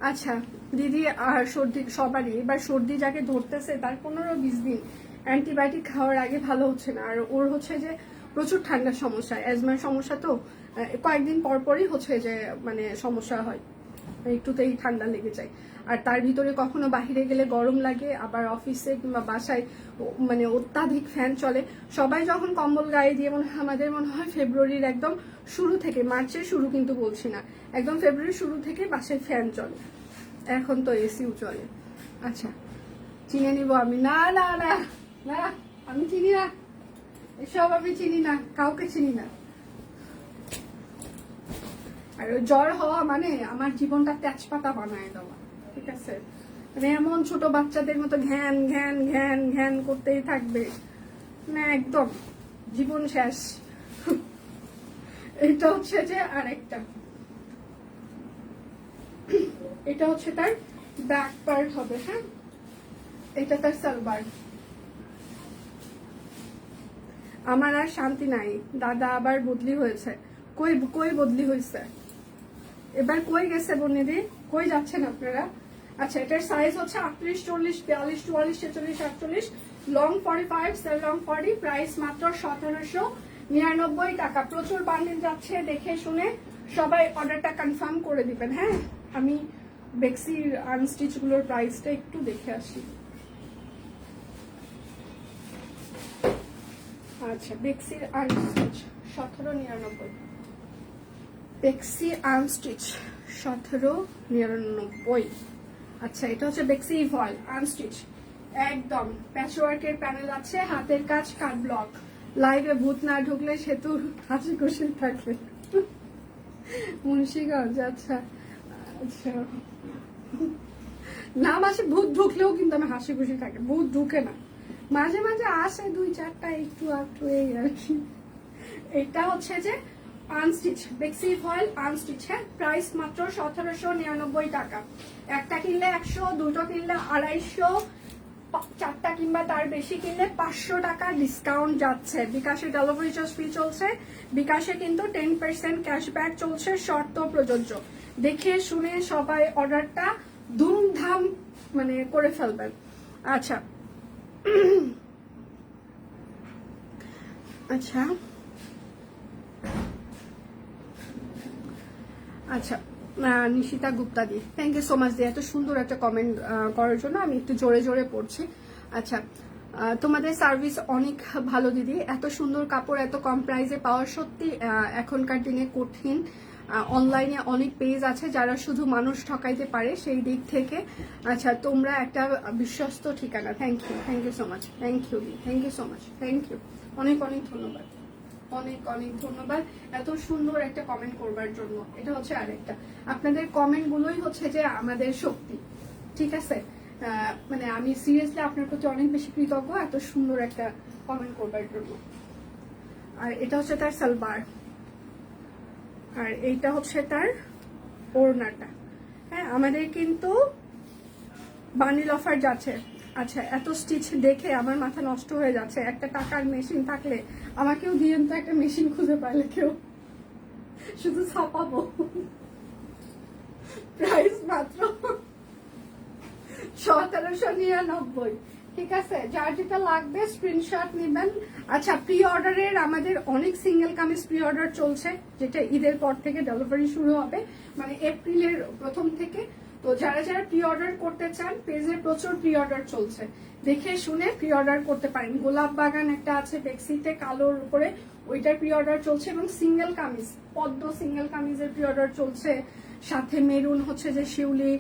আচ্ছা দিদি, আর সর্দি সবারই, এবার সর্দি যাকে ধরতেছে তার 15-20 দিন অ্যান্টিবায়োটিক খাওয়ার আগে ভালো হচ্ছে না। আর ওর হচ্ছে যে প্রচুর ঠান্ডার সমস্যা, অ্যাজমার সমস্যা, তো কয়েকদিন পর পরই হচ্ছে যে মানে সমস্যা হয়, একটুতেই ঠান্ডা লেগে যায়। আর তার ভিতরে কখনো বাহিরে গেলে গরম লাগে, আবার অফিসে কিংবা বাসায় মানে অত্যাধিক ফ্যান চলে। সবাই যখন কম্বল গায়ে দিয়ে, আমাদের মনে হয় ফেব্রুয়ারির একদম শুরু থেকে, মার্চের শুরু কিন্তু বলছি না, একদম ফেব্রুয়ারির শুরু থেকে বাসায় ফ্যান চলে, এখন তো এসিও চলে। আচ্ছা, চিনে নিব আমি? না না না না, আমি চিনি না এসব, আমি চিনি না, কাউকে চিনি না। আর জ্বর হওয়া মানে আমার জীবনটা তেজপাতা বানায় দেওয়া। ঠিক আছে, মানে এমন ছোট বাচ্চাদের মতো ঘ্যান ঘ্যান ঘ্যান ঘ্যান করতেই থাকবে না, একদম জীবন শেষ। এটা হচ্ছে যে আরেকটা, এটা হচ্ছে তার ব্যাক পার্ট হবে। হ্যাঁ, এটা তার সালবার। আমার আর শান্তি নাই, দাদা আবার বদলি হয়েছে। কই বদলি হয়েছে? এবার কই গেছে বনিদি? কই যাচ্ছেন আপনারা? আচ্ছা, এটার সাইজ হচ্ছে 38, 40, 42, 44, 46, 48, লং 45, লং 40। প্রাইস মাত্র 1799 টাকা। প্রচুর বান্ডিল যাচ্ছে, দেখে শুনে সবাই অর্ডারটা কনফার্ম করে দিবেন। হ্যাঁ, আমি বেক্সির আনস্টিচ গুলোর প্রাইসটা একটু দেখে আসি। আচ্ছা, বেক্সির আনস্টিচ 1799, বেক্সি আনস্টিচ 1799। আচ্ছা, এটা হচ্ছে বেক্সি ভয়েল আনস্টিচ, একদম প্যাচওয়ার্কের প্যানেল আছে, হাতের কাজ, কাট ব্লক। লাইভে ভূত না ঢুকলে সেতু হাসি খুশি থাকে। মুন্সিগঞ্জ। আচ্ছা আচ্ছা, নাম আসে, ভূত ঢুকলেও কিন্তু আমি হাসি খুশি থাকে, ভূত ঢুকে না, মাঝে মাঝে আসে 2-4টা একটু একটু, এই আর কি। এটা হচ্ছে যে আনস্টিচ, বেক্সি ফয়েল আনস্টিচ। হ্যাঁ, প্রাইস মাত্র 1799 টাকা। একটা কিনলে 100, দুটো কিনলে 250, 4টা কিংবা তার বেশি কিনলে 500 টাকা ডিসকাউন্ট যাচ্ছে। বিকাশে ডেলিভারি চার্জ ফ্রি চলছে, বিকাশে কিন্তু 10% ক্যাশব্যাক চলছে, শর্ত প্রযোজ্য। দেখে শুনে সবাই অর্ডারটা ধুমধাম মানে করে ফেলবেন। আচ্ছা আচ্ছা আচ্ছা নিশিতা গুপ্তা দি, থ্যাংক ইউ সো মাচ দি এত সুন্দর একটা কমেন্ট করার জন্য। আমি একটু জোরে জোরে পড়ছি। আচ্ছা তোমাদের সার্ভিস অনেক ভালো দিদি, এত সুন্দর কাপড় এত কম প্রাইসে পাওয়া সত্যি এখনকার দিনে কঠিন। অনলাইনে অনেক পেজ আছে যারা শুধু মানুষ ঠকাইতে পারে, সেই দিক থেকে আচ্ছা তোমরা একটা বিশ্বস্ত ঠিকানা। Thank you so much, thank you so much, thank you, অনেক অনেক ধন্যবাদ, অনেক অনেক ধন্যবাদ এত সুন্দর একটা কমেন্ট করবার জন্য। এটা হচ্ছে আরেকটা, আপনাদের কমেন্ট গুলোই হচ্ছে যে আমাদের শক্তি, ঠিক আছে? মানে আমি সিরিয়াসলি আপনার প্রতি অনেক বেশি কৃতজ্ঞ এত সুন্দর একটা কমেন্ট করবার জন্য। আর এটা হচ্ছে তার সালবার, আর এইটা হচ্ছে তার ওড়নাটা। হ্যাঁ আমাদের কিন্তু বান্ডিল অফার যাচ্ছে। আচ্ছা এত স্টিচ দেখে আমার মাথা নষ্ট হয়ে যাচ্ছে। একটা টাকার মেশিন থাকলে আমাকেও দিয়েন তো, একটা মেশিন খুঁজে পাইলে কেউ, শুধু ছাপাবো। প্রাইস মাত্র 1799, ঠিক আছে? যার যেটা লাগবে স্ক্রিনশট নেবেন। আচ্ছা প্রি অর্ডারের আমাদের অনেক সিঙ্গেল কামিজ প্রি অর্ডার চলছে, যেটা ঈদের পর থেকে ডেলিভারি শুরু হবে, মানে এপ্রিলের প্রথম থেকে। তো যারা যারা প্রি অর্ডার করতে চান পেজে প্রচুর প্রি অর্ডার চলছে, দেখে শুনে প্রি অর্ডার করতে পারেন। গোলাপ বাগান একটা আছে বেক্সিতে কালোর উপরে, ওইটার প্রি অর্ডার চলছে। এবং সিঙ্গেল কামিজ পদ্ম সিঙ্গেল কামিজের প্রি অর্ডার চলছে, সাথে মেরুন হচ্ছে যে শিউলি,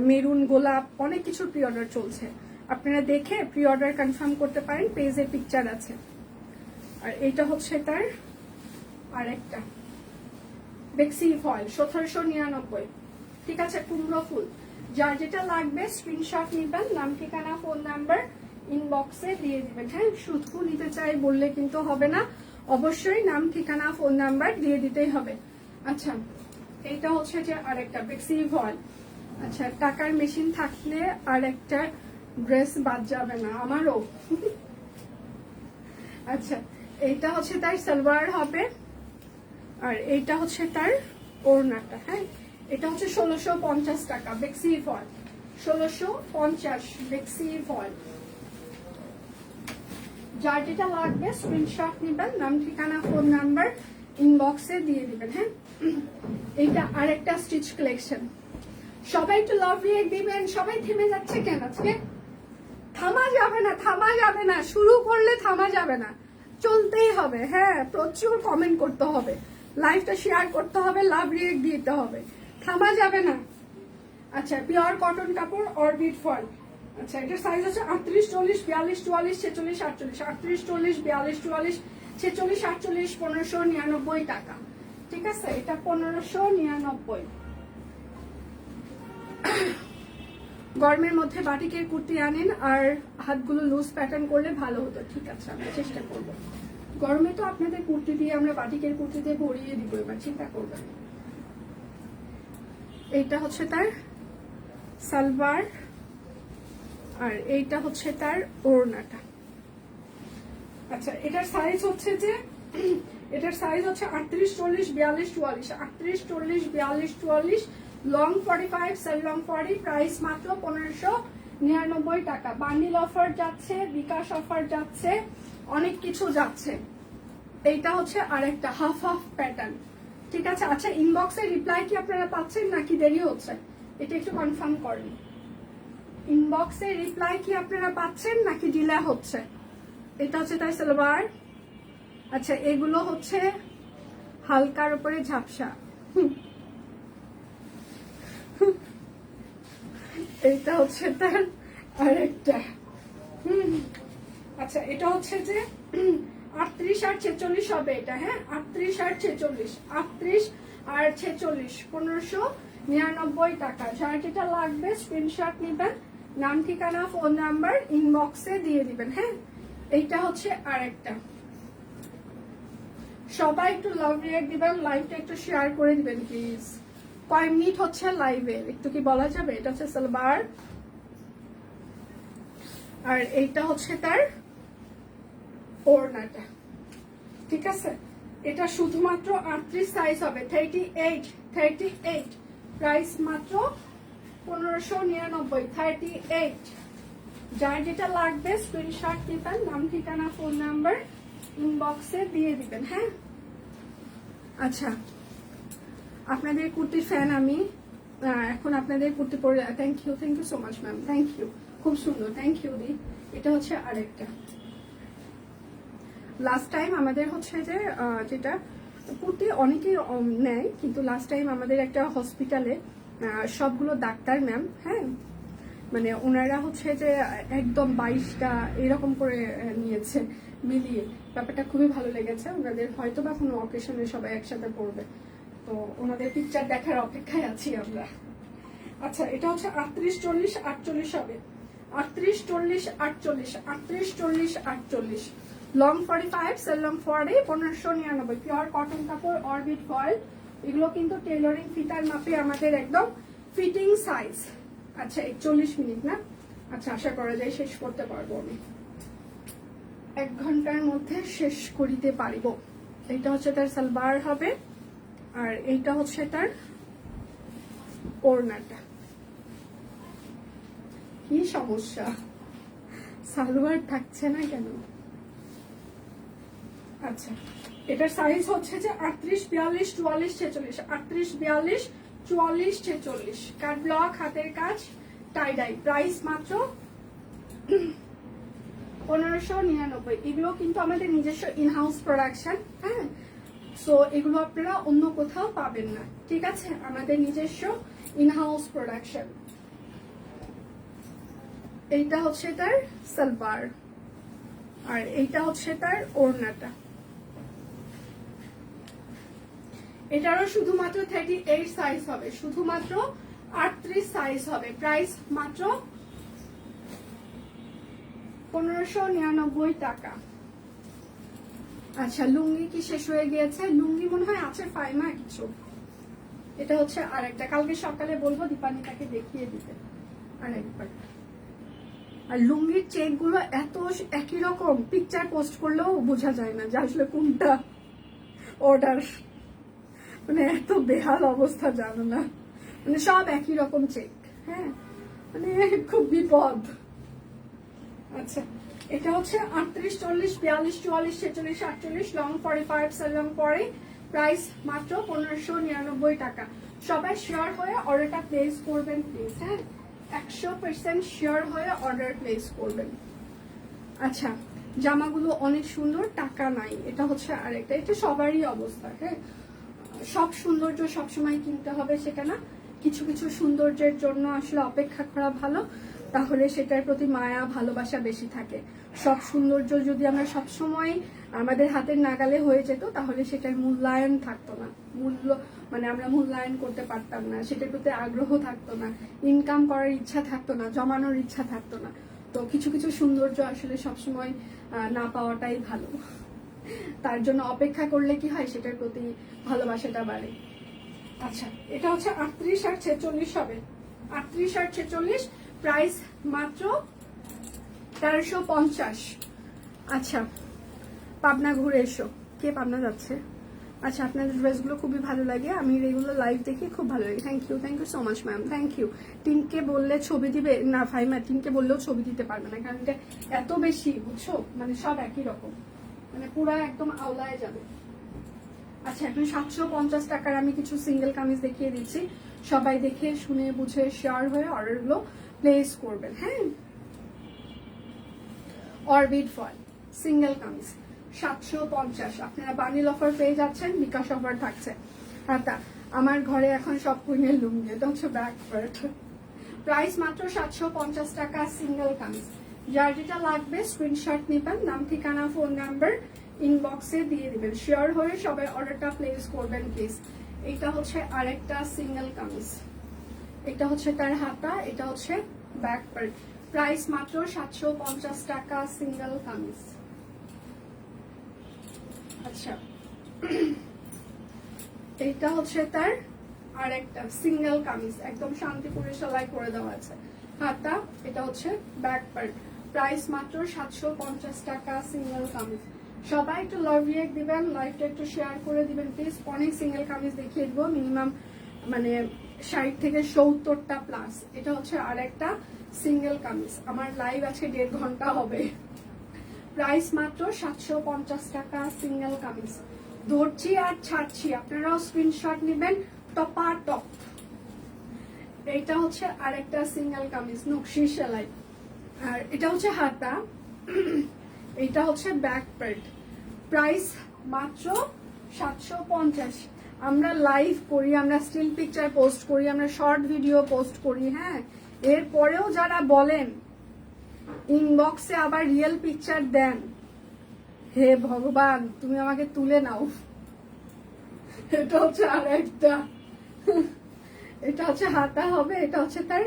মেরুন গোলাপ, অনেক কিছুর প্রি অর্ডার চলছে। আপনারা দেখে প্রি অর্ডার কনফার্ম করতে পারেন, পেজে পিকচার আছে। আর এইটা হচ্ছে তার আরেকটা বেক্সি ফয়েল 1799, ঠিক আছে? কুমড়ো ফুল। যার যেটা লাগবে স্ক্রিনশট নিবেন, নাম ঠিকানা ফোন নাম্বার ইনবক্সে দিয়ে দিবেন। হ্যাঁ শুধু নিতে চাই বললে কিন্তু হবে না, অবশ্যই নাম ঠিকানা ফোন নাম্বার দিয়ে দিতেই হবে। আচ্ছা এইটা হচ্ছে যে আরেকটা বেক্সি ফয়েল। আচ্ছা টাকার মেশিন থাকলে আর একটা ড্রেস বাদ যাবে না আমারও। আচ্ছা এইটা হচ্ছে তার সালোয়ার হবে, আর এইটা হচ্ছে তার ওড়নাটা। হ্যাঁ এটা হচ্ছে 1650 টাকা বেক্সি ফয়েল, 1650 বেক্সি ফয়েল। যার যেটা লাগবে স্ক্রিনশট নেবেন, নাম ঠিকানা ফোন নাম্বার ইনবক্সে দিয়ে দিবেন। হ্যাঁ এইটা আরেকটা স্টিচ কালেকশন। সবাই একটু লাভ রিয়েক্ট দিবেন। সবাই থেমে যাচ্ছে কেন আজকে? থামা যাবে না, থামা যাবে না, শুরু করলে থামা যাবে না, চলতেই হবে। হ্যাঁ প্রচুর কমেন্ট করতে হবে, লাইভটা শেয়ার করতে হবে, লাভ রিয়েক্ট দিতে হবে, থামা যাবে না। আচ্ছা পিওর কটন কাপড় অরবিট ফয়েল। আচ্ছা এটার সাইজ হচ্ছে 38, 40, 42, 44, 46, 48, 38, 40, 42, 44, 46, 48, 1599 টাকা, ঠিক আছে? এটা 1599। গরমের মধ্যে বাটিকের কুর্তি আনেন আর হাতগুলো লুজ প্যাটার্ন করলে ভালো হতো, ঠিক আছে আমরা চেষ্টা করব। গরমে তো আপনাদের কুর্তি দিয়ে আমরা বাটিকের কুর্তি দিয়ে ভরিয়ে দিব, এবার চিন্তা করবেন। এইটা হচ্ছে তার সালোয়ার, আর এইটা হচ্ছে তার ওড়নাটা। আচ্ছা এটার সাইজ হচ্ছে যে এটার সাইজ হচ্ছে 38, 40, 42, 44, 38, 40, 42, 44, লং 45, সেল লং 40, প্রাইস মাত্র 1599 টাকা। বান্ডিল অফার যাচ্ছে, বিকাশ অফার যাচ্ছে, অনেক কিছু যাচ্ছে। এইটা হচ্ছে আরেকটা হাফ হাফ প্যাটার্ন, ঠিক আছে? আচ্ছা ইনবক্সে রিপ্লাই কি আপনারা পাচ্ছেন নাকি দেরি হচ্ছে? এটা একটু কনফার্ম করেন। ইনবক্সে রিপ্লাই কি আপনারা পাচ্ছেন নাকি ডিলে হচ্ছে? এটা হচ্ছে তার সালোয়ার। আচ্ছা এগুলো হচ্ছে হালকার উপরে ঝাপসা। এইটা হচ্ছে তার আরেকটা। আচ্ছা এটা হচ্ছে যে 38 আর 46 হবে এটা। হ্যাঁ 38 আর 46, 38 আর 46, 1599 টাকা। যার যেটা লাগবে স্ক্রিনশট নেবেন, নাম ঠিকানা ফোন নাম্বার ইনবক্সে দিয়ে দিবেন। হ্যাঁ এইটা হচ্ছে আরেকটা। সবাই একটু লাভ রিয়েক্ট দিবেন, লাইভটা একটু শেয়ার করে দিবেন প্লিজ। কয় মিনিট হচ্ছে লাইভে একটু কি বলা যাবে? এটা হচ্ছে সালোয়ার, আর এইটা হচ্ছে তার ওড়নাটা, ঠিক আছে? এটা শুধুমাত্র 38 সাইজ হবে, 38, প্রাইস মাত্র 1599 38। যার যেটা লাগবে স্ক্রিনশট দিবেন, নাম ঠিকানা ফোন নাম্বার ইনবক্সে দিয়ে দিবেন। হ্যাঁ আচ্ছা, আপনাদের কুর্তির ফ্যান আমি। এখন আপনাদের কুর্তি পরে thank you so much ma'am, thank you, খুব সুন্দর, থ্যাংক ইউ দি। এটা হচ্ছে আরেকটা, লাস্ট টাইম আমাদের হচ্ছে যে যেটা কুর্তি অনেকেই নেয়, কিন্তু লাস্ট টাইম আমাদের একটা হসপিটালে সবগুলো ডাক্তার ম্যাম, হ্যাঁ মানে ওনারা হচ্ছে যে একদম 22টা এরকম করে নিয়েছে মিলিয়ে, ব্যাপারটা খুবই ভালো লেগেছে ওনাদের। হয়তো বা কোনো অকেশনে সবাই একসাথে পড়বে, তো ওনাদের পিকচার দেখার অপেক্ষায় আছি আমরা। আচ্ছা, এটা হচ্ছে 38 40 48 হবে, 38 40 48, 38 40 48, long 45 sale long 40, 1599, pure cotton কাপড়, অরবিট ফয়েল। এগুলো কিন্তু টেইলরিং ফিতার মাপে আমাদের একদম ফিটিং সাইজ। আচ্ছা 41 মিনিট না, আচ্ছা আশা করা যায় শেষ করতে পারবো আমি, 1 ঘন্টার মধ্যে শেষ করিতে পারিব। এটা হচ্ছে তার সালবার হবে, আর এইটা হচ্ছে তার ওড়নাটা। কি সমস্যা, সালোয়ার থাকছে না কেন? আচ্ছা, এটার সাইজ হচ্ছে যে 38 42 44 46, 38 42 44 46, কাট ব্লক, হাতের কাজ, টাই ডাই। প্রাইস মাত্র 1599। এগুলো কিন্তু আমাদের নিজস্ব ইনহাউস প্রোডাকশন, হ্যাঁ, সো এগুলো আপনারা অন্য কোথাও পাবেন না, ঠিক আছে, আমাদের নিজস্ব ইনহাউস প্রোডাকশন। এইটা হচ্ছে তার সালবার, আর এইটা হচ্ছে তার ওড়নাটা। এটারও শুধুমাত্র 38 সাইজ হবে, শুধুমাত্র 38 সাইজ হবে। প্রাইস মাত্র 1599 টাকা। আচ্ছা, লুঙ্গি কি শেষ হয়ে গিয়েছে? লুঙ্গি মনে হয় আছে ফাইমা কিছু। এটা হচ্ছে আরেকটা, কালকে সকালে বলবো দীপানিতাকে দেখিয়ে দিতে আরেকবার। আর লুঙ্গির চেক গুলো এত একই রকম, পিকচার পোস্ট করলেও বোঝা যায় না যে আসলে কোনটা অর্ডার, মানে এত বেহাল অবস্থা, জানো না, মানে সব একই রকম চেক, হ্যাঁ মানে খুব বিপদ। আচ্ছা, এটা হচ্ছে 38 40 42 44 46 48, লং 45 সালং পরে। প্রাইস মাত্র 1599 টাকা। সবাই শিওর হয়ে অর্ডারটা প্লেস করবেন প্লিজ, হ্যাঁ 100% শিওর হয়ে অর্ডার প্লেস করবেন। আচ্ছা, জামাগুলো অনেক সুন্দর, টাকা নাই, এটা হচ্ছে আরেকটা। এটা সবারই অবস্থা, হ্যাঁ, সব সৌন্দর্য সবসময় কিনতে হবে সেটা না, কিছু কিছু সৌন্দর্যের জন্য আসলে অপেক্ষা করা ভালো, তাহলে সেটার প্রতি মায়া ভালোবাসা বেশি থাকে। সব সৌন্দর্য যদি আমরা সবসময় আমাদের হাতের নাগালে হয়ে যেত, তাহলে সেটার মূল্যায়ন থাকতো না, মানে আমরা মূল্যায়ন করতে পারতাম না, সেটার প্রতি আগ্রহ থাকতো না, ইনকাম করার ইচ্ছা থাকতো না, জমানোর ইচ্ছা থাকতো না। তো কিছু কিছু সৌন্দর্য আসলে সবসময় না পাওয়াটাই ভালো, তার জন্য অপেক্ষা করলে কি হয়, সেটার প্রতি ভালোবাসাটা বাড়ে। আচ্ছা, এটা হচ্ছে 38 আর 46 হবে, 38 আর 46, প্রাইস মাত্র 1350। আচ্ছা, পাবনা ঘুরে এসো। কে পাবনা যাচ্ছে? আচ্ছা, আপনাদের ড্রেসগুলো খুবই ভালো লাগে, আমি রেগুলার লাইভ দেখি, খুব ভালো লাগে। Thank you so much ma'am, thank you. টিমকে বললে ছবি দিবে না? ফাইমা, টিমকে বললেও ছবি দিতে পারবে না, কারণ এটা এত বেশি, বুঝছো, মানে সব একই রকম, মানে পুরা একদম আওলায় যাবে। আচ্ছা, এখন 750 টাকার আমি কিছু সিঙ্গেল কামিজ দেখিয়ে দিচ্ছি, সবাই দেখে শুনে বুঝে শেয়ার হয়ে অর্ডারগুলো প্লেস করবেন, হ্যাঁ। অরবিট ফয়েল সিঙ্গেল কামিজ 750, আপনারা বান্ডিল অফার পেয়ে যাচ্ছেন, বিকাশ অফার থাকছে। আচ্ছা, আমার ঘরে এখন সব কুইনের লুঙ্গি, এটা হচ্ছে ব্যাক পার্ট। প্রাইস মাত্র 750 টাকা সিঙ্গেল কামিজ। যার যেটা লাগবে স্ক্রিনশট নেবেন, নাম ঠিকানা ফোন নাম্বার ইনবক্সে দিয়ে দিবেন, শিওর হয়ে সবাই অর্ডারটা প্লেস করবেন প্লিজ। এটা হচ্ছে আরেকটা সিঙ্গেল কামিজ, এটা হচ্ছে তার হাতা, এটা হচ্ছে ব্যাক পার্ট। প্রাইস মাত্র 750 টাকা সিঙ্গেল কামিজ। আচ্ছা, এটা হচ্ছে তার আরেকটা সিঙ্গেল কামিজ, একদম শান্তিপুরে সেলাই করে দেওয়া আছে, হাতা, এটা হচ্ছে ব্যাক পার্ট। প্রাইস মাত্র 750 টাকা সিঙ্গেল কামিজ। সবাই একটু লাভ রিয়েক্ট দিবেন, লাইভটা একটু শেয়ার করে দিবেন প্লিজ। অনেক সিঙ্গেল কামিজ দেখিয়ে দিব, মিনিমাম মানে 60 থেকে 70টা প্লাস। এটা হচ্ছে আর একটা সিঙ্গেল কামিজ। আমার লাইভ আছে 1.5 ঘন্টা হবে। প্রাইস মাত্র 750 টাকা সিঙ্গেল কামিজ। ধরছি আর ছাড়ছি, আপনারাও স্ক্রিনশট নেবেন। টপা টপ। এটা হচ্ছে আরেকটা সিঙ্গেল কামিজ, নকশি সেলাই। আর এটা হচ্ছে হাতা, এটা হচ্ছে ব্যাক পার্ট। প্রাইস মাত্র 750। আমরা লাইভ করি, আমরা স্টিল পিকচার পোস্ট করি, আমরা শর্ট ভিডিও পোস্ট করি, হ্যাঁ। এরপরেও যারা বলেন ইনবক্সে আবার রিয়েল পিকচার দেন, হে ভগবান তুমি আমাকে তুলে নাও। এটা হচ্ছে আর একটা, এটা হচ্ছে হাতা হবে, এটা হচ্ছে তার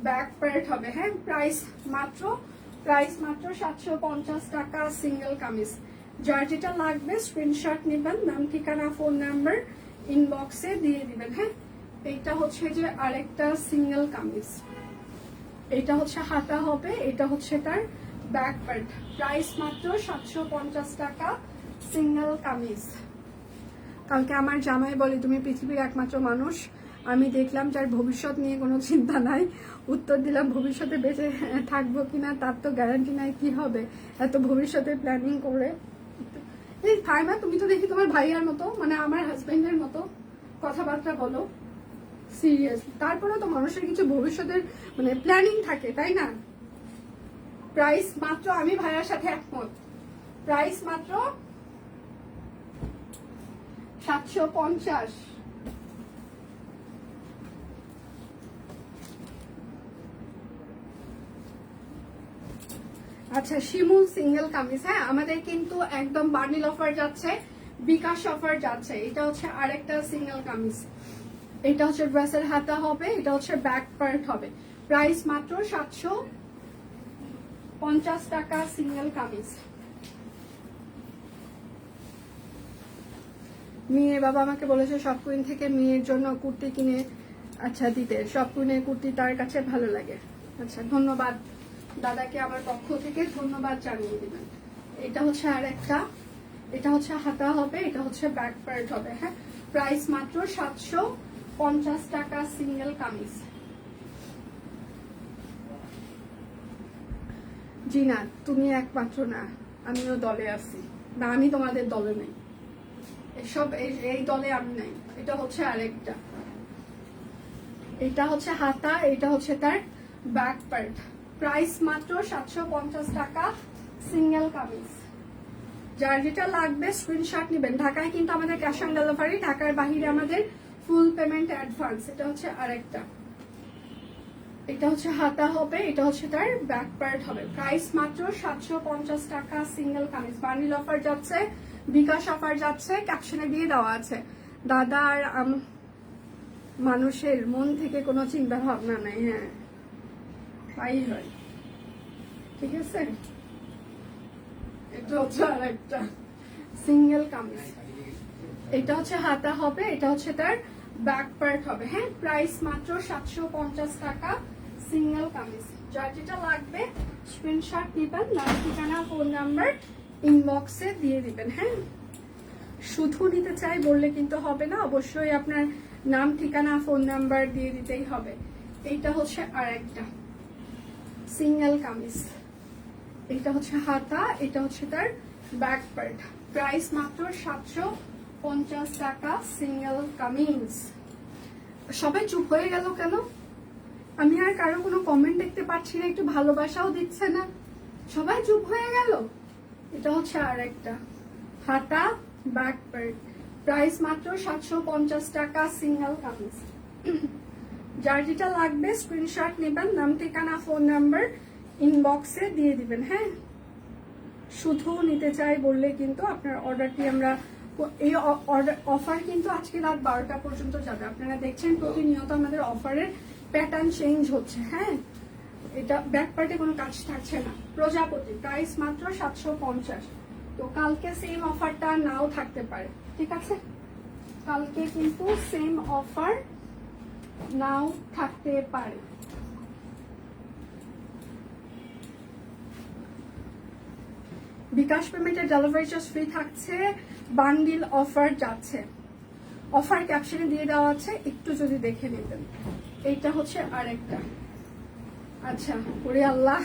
ব্যাক পার্ট হবে, হ্যাঁ। প্রাইস মাত্র 750 টাকা সিঙ্গেল কামিজ। যার যেটা লাগবে স্ক্রিনশট নেবেন, নাম ঠিকানা ফোন নাম্বার ইনবক্সে দিয়ে দিবেন, হ্যাঁ। এইটা হচ্ছে যে আরেকটা সিঙ্গেল কামিজ। এটা হচ্ছে হাতা হবে, এটা হচ্ছে তার ব্যাক পার্ট। প্রাইস মাত্র 750 টাকা সিঙ্গেল কামিজ। কালকে আমার জামাই বলে তুমি পৃথিবীর একমাত্র মানুষ আমি দেখলাম যার ভবিষ্যৎ নিয়ে কোনো চিন্তা নাই। উত্তর দিলাম ভবিষ্যতে বেঁচে থাকবো কিনা তার তো গ্যারান্টি নাই, কি হবে এত ভবিষ্যতে প্ল্যানিং করে। এই ফাইমা, তুমি তো দেখি তোমার ভাইয়ার মতো, মানে আমার হাজবেন্ডের মতো কথাবার্তা বলো, সিরিয়াস। তারপরেও তো মানুষের কিছু ভবিষ্যতের মানে প্ল্যানিং থাকে, তাই না? প্রাইস মাত্র, আমি ভাইয়ার সাথে একমত, প্রাইস মাত্র 750। আচ্ছা, শিমুল সিঙ্গেল কামিজ, হ্যাঁ। আমাদের কিন্তু একদম বান্ডিল অফার যাচ্ছে, বিকাশ অফার যাচ্ছে। এটা হচ্ছে আরেকটা সিঙ্গেল কামিজ। এটা হচ্ছে ড্রেসের হাতা হবে, এটা হচ্ছে ব্যাক পার্ট হবে। প্রাইস মাত্র 750 টাকা সিঙ্গেল কামিজ। মেয়ে বাবা আমাকে বলেছে সব কুইন থেকে মেয়ের জন্য কুর্তি কিনে আচ্ছা দিতে, সব কুইনের কুর্তি তার কাছে ভালো লাগে। আচ্ছা, ধন্যবাদ দাদাকে আমার পক্ষ থেকে ধন্যবাদ জানিয়ে দিবেন। এটা হচ্ছে আর একটা, এটা হচ্ছে হাতা হবে, এটা হচ্ছে ব্যাক পার্ট হবে, হ্যাঁ। প্রাইস মাত্র 750 টাকা সিঙ্গেল কামিজ। জি না, তুমি একমাত্র না, আমিও দলে আছি। না, আমি তোমাদের দলে নেই, এসব এই দলে আমি নাই। এটা হচ্ছে আরেকটা, এটা হচ্ছে হাতা, এটা হচ্ছে তার ব্যাক পার্ট। প্রাইস মাত্র 750 টাকা সিঙ্গেল কামিজ। যার যেটা লাগবে স্ক্রিনশট নেবেন। ঢাকায় কিন্তু আমাদের ক্যাশ অন ডেলিভারি, ঢাকার বাহিরে আমাদের ফুল পেমেন্ট অ্যাডভান্স। এটা হচ্ছে আরেকটা, এটা হচ্ছে হাতা হবে, এটা হচ্ছে তার ব্যাক পার্ট হবে। প্রাইস মাত্র 750 টাকা সিঙ্গেল কামিজ। বান্ডিল অফার যাচ্ছে, বিকাশ অফার যাচ্ছে, ক্যাপশনে দিয়ে দেওয়া আছে। দাদা আর মানুষের মন থেকে কোনো চিন্তা ভাবনা নাই, হ্যাঁ তাই হয়, ঠিক আছে। এটা হচ্ছে আর একটা সিঙ্গেল কামিজ। এটা হচ্ছে হাতা হবে, এটা হচ্ছে তার ব্যাক পার্ট হবে, হ্যাঁ। প্রাইস মাত্র 750 টাকা সিঙ্গেল কামিজ। যার যেটা লাগবে স্ক্রিনশট নেবেন, নাম ঠিকানা ফোন নাম্বার ইনবক্সে দিয়ে দিবেন, হ্যাঁ। শুধু নিতে চাই বললে কিন্তু হবে না, অবশ্যই আপনার নাম ঠিকানা ফোন নাম্বার দিয়ে দিতেই হবে। এইটা হচ্ছে আর একটা সিঙ্গেল কামিজ। এটা হচ্ছে হাতা, এটা হচ্ছে তার ব্যাক পার্ট। প্রাইস মাত্র 750 টাকা সিঙ্গেল কামিজ। সবাই চুপ হয়ে গেল কেন? আমি আর কারো কোনো কমেন্ট দেখতে পাচ্ছি না, একটু ভালোবাসাও দিচ্ছে না, সবাই চুপ হয়ে গেল। এটা হচ্ছে আর একটা হাতা, ব্যাক পার্ট। প্রাইস মাত্র 750 টাকা সিঙ্গেল কামিজ। যার যেটা লাগবে স্ক্রিনশট নেবেন, নাম ঠিকানা ফোন নাম্বার ইনবক্সে দিয়ে দিবেন, হ্যাঁ। শুধু নিতে চাই বললে কিন্তু আপনার অর্ডারটি আমরা, এই অফার কিন্তু আজকে রাত 12টা পর্যন্ত যাবে। আপনারা দেখছেন প্রতিনিয়ত আমাদের অফারের প্যাটার্ন চেঞ্জ হচ্ছে, হ্যাঁ। এটা ব্যাক পার্টে কোনো কাজ থাকছে না। প্রজাপতি, প্রাইস মাত্র 750। তো কালকে সেম অফারটা নাও থাকতে পারে, ঠিক আছে। কালকে কিন্তু সেম অফার নাও থাকতে পারে। বিকাশ পেমেন্টের ডেলিভারি চার্জ ফ্রি থাকছে, বান্ডিল অফার যাচ্ছে। অফার ক্যাপশনে দিয়ে দেওয়া আছে, একটু যদি দেখে নিতেন। এইটা হচ্ছে আরেকটা। আচ্ছা ওরে আল্লাহ,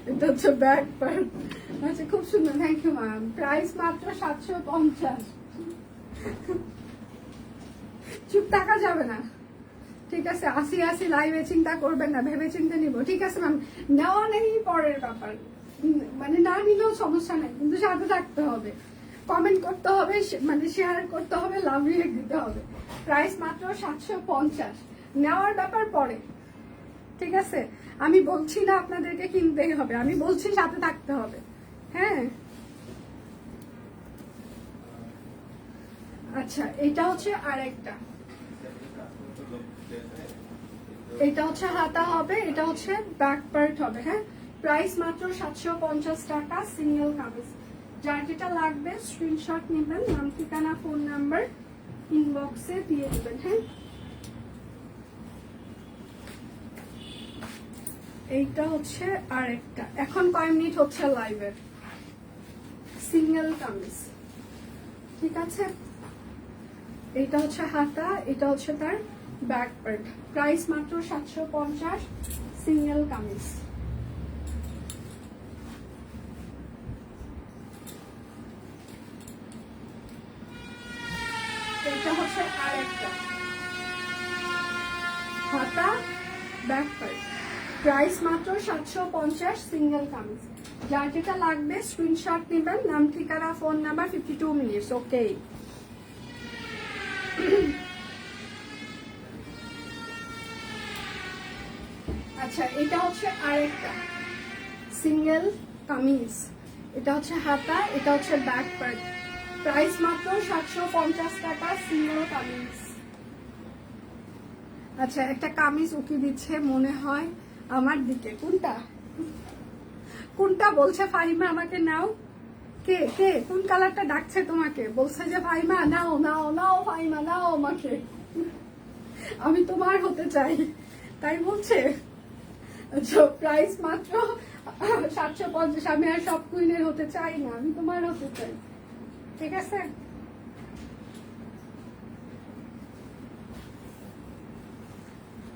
এটা হচ্ছে ব্যাক পার্ট। আচ্ছা খুব সুন্দর, থ্যাংক ইউ ম্যাম। প্রাইস মাত্র 750। চুপ থাকা যাবে না, ঠিক আছে? আসি লাইভে চিন্তা করবেন না, ভেবে চিন্তে নিব, ঠিক আছে ম্যাম? নেওয়া নেই পরের ব্যাপার, মানে না নিলেও সমস্যা নেই, কিন্তু সাথে থাকতে হবে, কমেন্ট করতে হবে, মানে শেয়ার করতে হবে, লাভ রিয়েক্ট দিতে হবে। প্রাইস মাত্র 750, নেওয়ার ব্যাপার পরে, ঠিক আছে? আমি বলছি না আপনাদেরকে কিনতেই হবে, আমি বলছি সাথে থাকতে হবে। হ্যাঁ আচ্ছা, এটা হচ্ছে আরেকটা, এটা হচ্ছে হাতা হবে, এটা হচ্ছে ব্যাক পার্ট হবে। হ্যাঁ, প্রাইস মাত্র 750 টাকা, সিঙ্গেল কামিজ। যার যেটা লাগবে স্ক্রিনশট নেবেন, নাম ঠিকানা ফোন নাম্বার ইনবক্সে দিয়ে দেবেন। হ্যাঁ, এইটা হচ্ছে আরেকটা। এখন কয় মিনিট হচ্ছে লাইভের? সিঙ্গেল কামিজ, ঠিক আছে? এটা হচ্ছে হাতা, এটা হচ্ছে তার ব্যাক পার্ট। প্রাইস মাত্র 750, সিঙ্গেল কামিজ। এটা হচ্ছে আরেকটা, হাতা ব্যাক পার্ট। প্রাইস মাত্র 750, সিঙ্গেল কামিজ। যার যেটা লাগবে স্ক্রিনশট নেবেন, নাম ঠিকানা ফোন নাম্বার, 52 মিনিটস। ওকে, আচ্ছা এটা হচ্ছে আরেকটা সিঙ্গেল কামিজ। এটা হচ্ছে হাতা, এটা হচ্ছে ব্যাক পার্ট। প্রাইস মাত্র 750 টাকা, সিঙ্গেল কামিজ। আচ্ছা, একটা কামিজ উকি দিচ্ছে মনে হয় আমার দিকে। কোনটা কোনটা বলছে ফাহিমা আমাকে নাও? কে কে কোন কালারটা ডাকছে তোমাকে? বলছে যে ফাহিমা নাও নাও নাও, ফাহিমা নাও আমাকে, আমি তোমার হতে চাই, তাই বলছে। আচ্ছা, প্রাইস মাত্র 750। আমি আর সব কুইনের হতে চাই না, আমি তোমার হতে চাই, ঠিক আছে?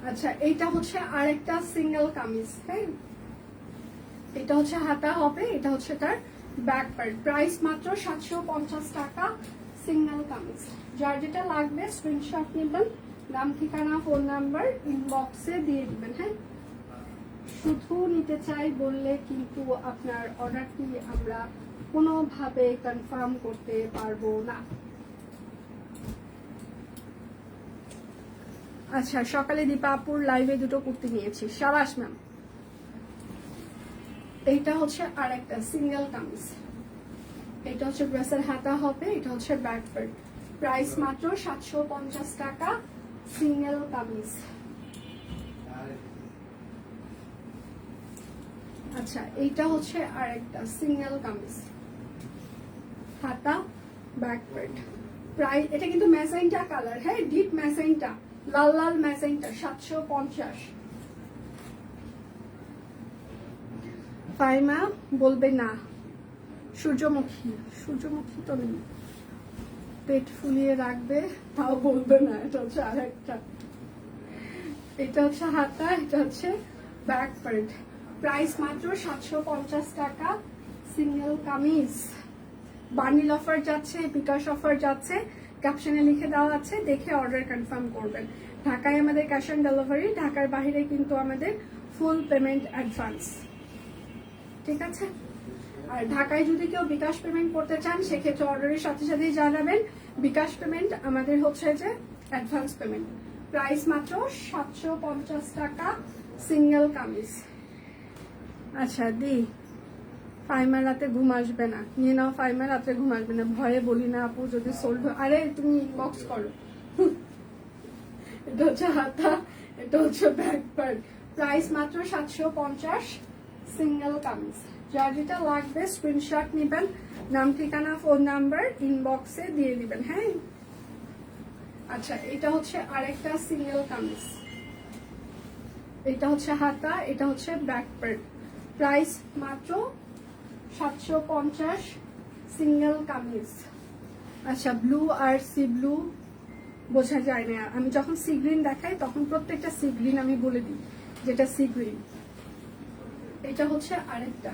আচ্ছা, এইটা হচ্ছে আরেকটা সিঙ্গেল কামিজ। হ্যাঁ, এটা হচ্ছে হাতা হবে, এটা হচ্ছে তার ব্যাক পার্ট। প্রাইস মাত্র 750 টাকা, সিঙ্গেল কামিজ। যার যেটা লাগবে স্ক্রিনশট নেবেন, নাম ঠিকানা ফোন নাম্বার ইনবক্সে দিয়ে দিবেন। হ্যাঁ, শুধু নিতে চাই বললে কিন্তু আপনার অর্ডারটি আমরা কোনোভাবে কনফার্ম করতে পারবো না। আচ্ছা, সকালে দীপাপুর লাইভে দুটো কুর্তি নিয়েছি, সাবাস ম্যাম। এইটা হচ্ছে আরেকটা সিঙ্গেল কামিজ। এটা হচ্ছে ড্রেসের হাতা হবে, এটা হচ্ছে ব্যাক পার্ট। প্রাইস মাত্র 750 টাকা, সিঙ্গেল কামিজ। আচ্ছা, এইটা হচ্ছে আরেকটা সিঙ্গেল কামিজ, হাতা ব্যাক পার্ট। প্রাইস, এটা কিন্তু ম্যাজেন্টা কালার। হ্যাঁ, ডিপ ম্যাজেন্টা, লাল লাল ম্যাজেন্টা। 750। ফাইমা বলবে না, সূর্যমুখী, সূর্যমুখী তো নেই, পেট ফুলিয়ে রাখবে তাও বলবে না। এটা হচ্ছে আরেকটা, এটা হচ্ছে হাতা, এটা হচ্ছে ব্যাক পার্ট। প্রাইস মাত্র 750 টাকা, সিঙ্গেল কামিজ। বান্ডিল অফার যাচ্ছে, বিকাশ অফার যাচ্ছে, ক্যাপশনে লিখে দেওয়া আছে, দেখে অর্ডার কনফার্ম করবেন। ঢাকায় আমাদের ক্যাশ অন ডেলিভারি, ঢাকার বাইরে কিন্তু আমাদের ফুল পেমেন্ট অ্যাডভান্স, ঠিক আছে? আর ঢাকায় যদি কেউ বিকাশ পেমেন্ট করতে চান সেক্ষেত্রে অর্ডারের সাথে সাথেই জানাবেন। বিকাশ পেমেন্ট আমাদের হচ্ছে যে অ্যাডভান্স পেমেন্ট। প্রাইস মাত্র 750 টাকা, সিঙ্গেল কামিজ। আচ্ছা দি, ফাইমা রাতে ঘুম আসবে না, নিয়ে নাও ফাইমা রাতে ঘুম আসবে না। ভয়ে বলি না আপু, যদি সোল্ড। আরে তুমি ইনবক্স করো। এটা হচ্ছে হাতা, এটা হচ্ছে ব্যাক পার্ট। প্রাইস মাত্র 750, সিঙ্গেল কামিজ। যার যেটা লাগবে স্ক্রিনশট নেবেন, নাম ঠিকানা ফোন নাম্বার ইনবক্সে দিয়ে দিবেন। হ্যাঁ, আচ্ছা এটা হচ্ছে আরেকটা সিঙ্গেল কামিজ। এটা হচ্ছে হাতা, এটা হচ্ছে ব্যাক পার্ট। প্রাইস মাত্র 750, সিঙ্গেল কামিজ। আচ্ছা, ব্লু আর সি ব্লু বোঝা যায় না। আমি যখন সি গ্রিন দেখাই তখন প্রত্যেকটা সি গ্রিন আমি বলে দিই যেটা সি গ্রিন। এটা হচ্ছে আরেকটা,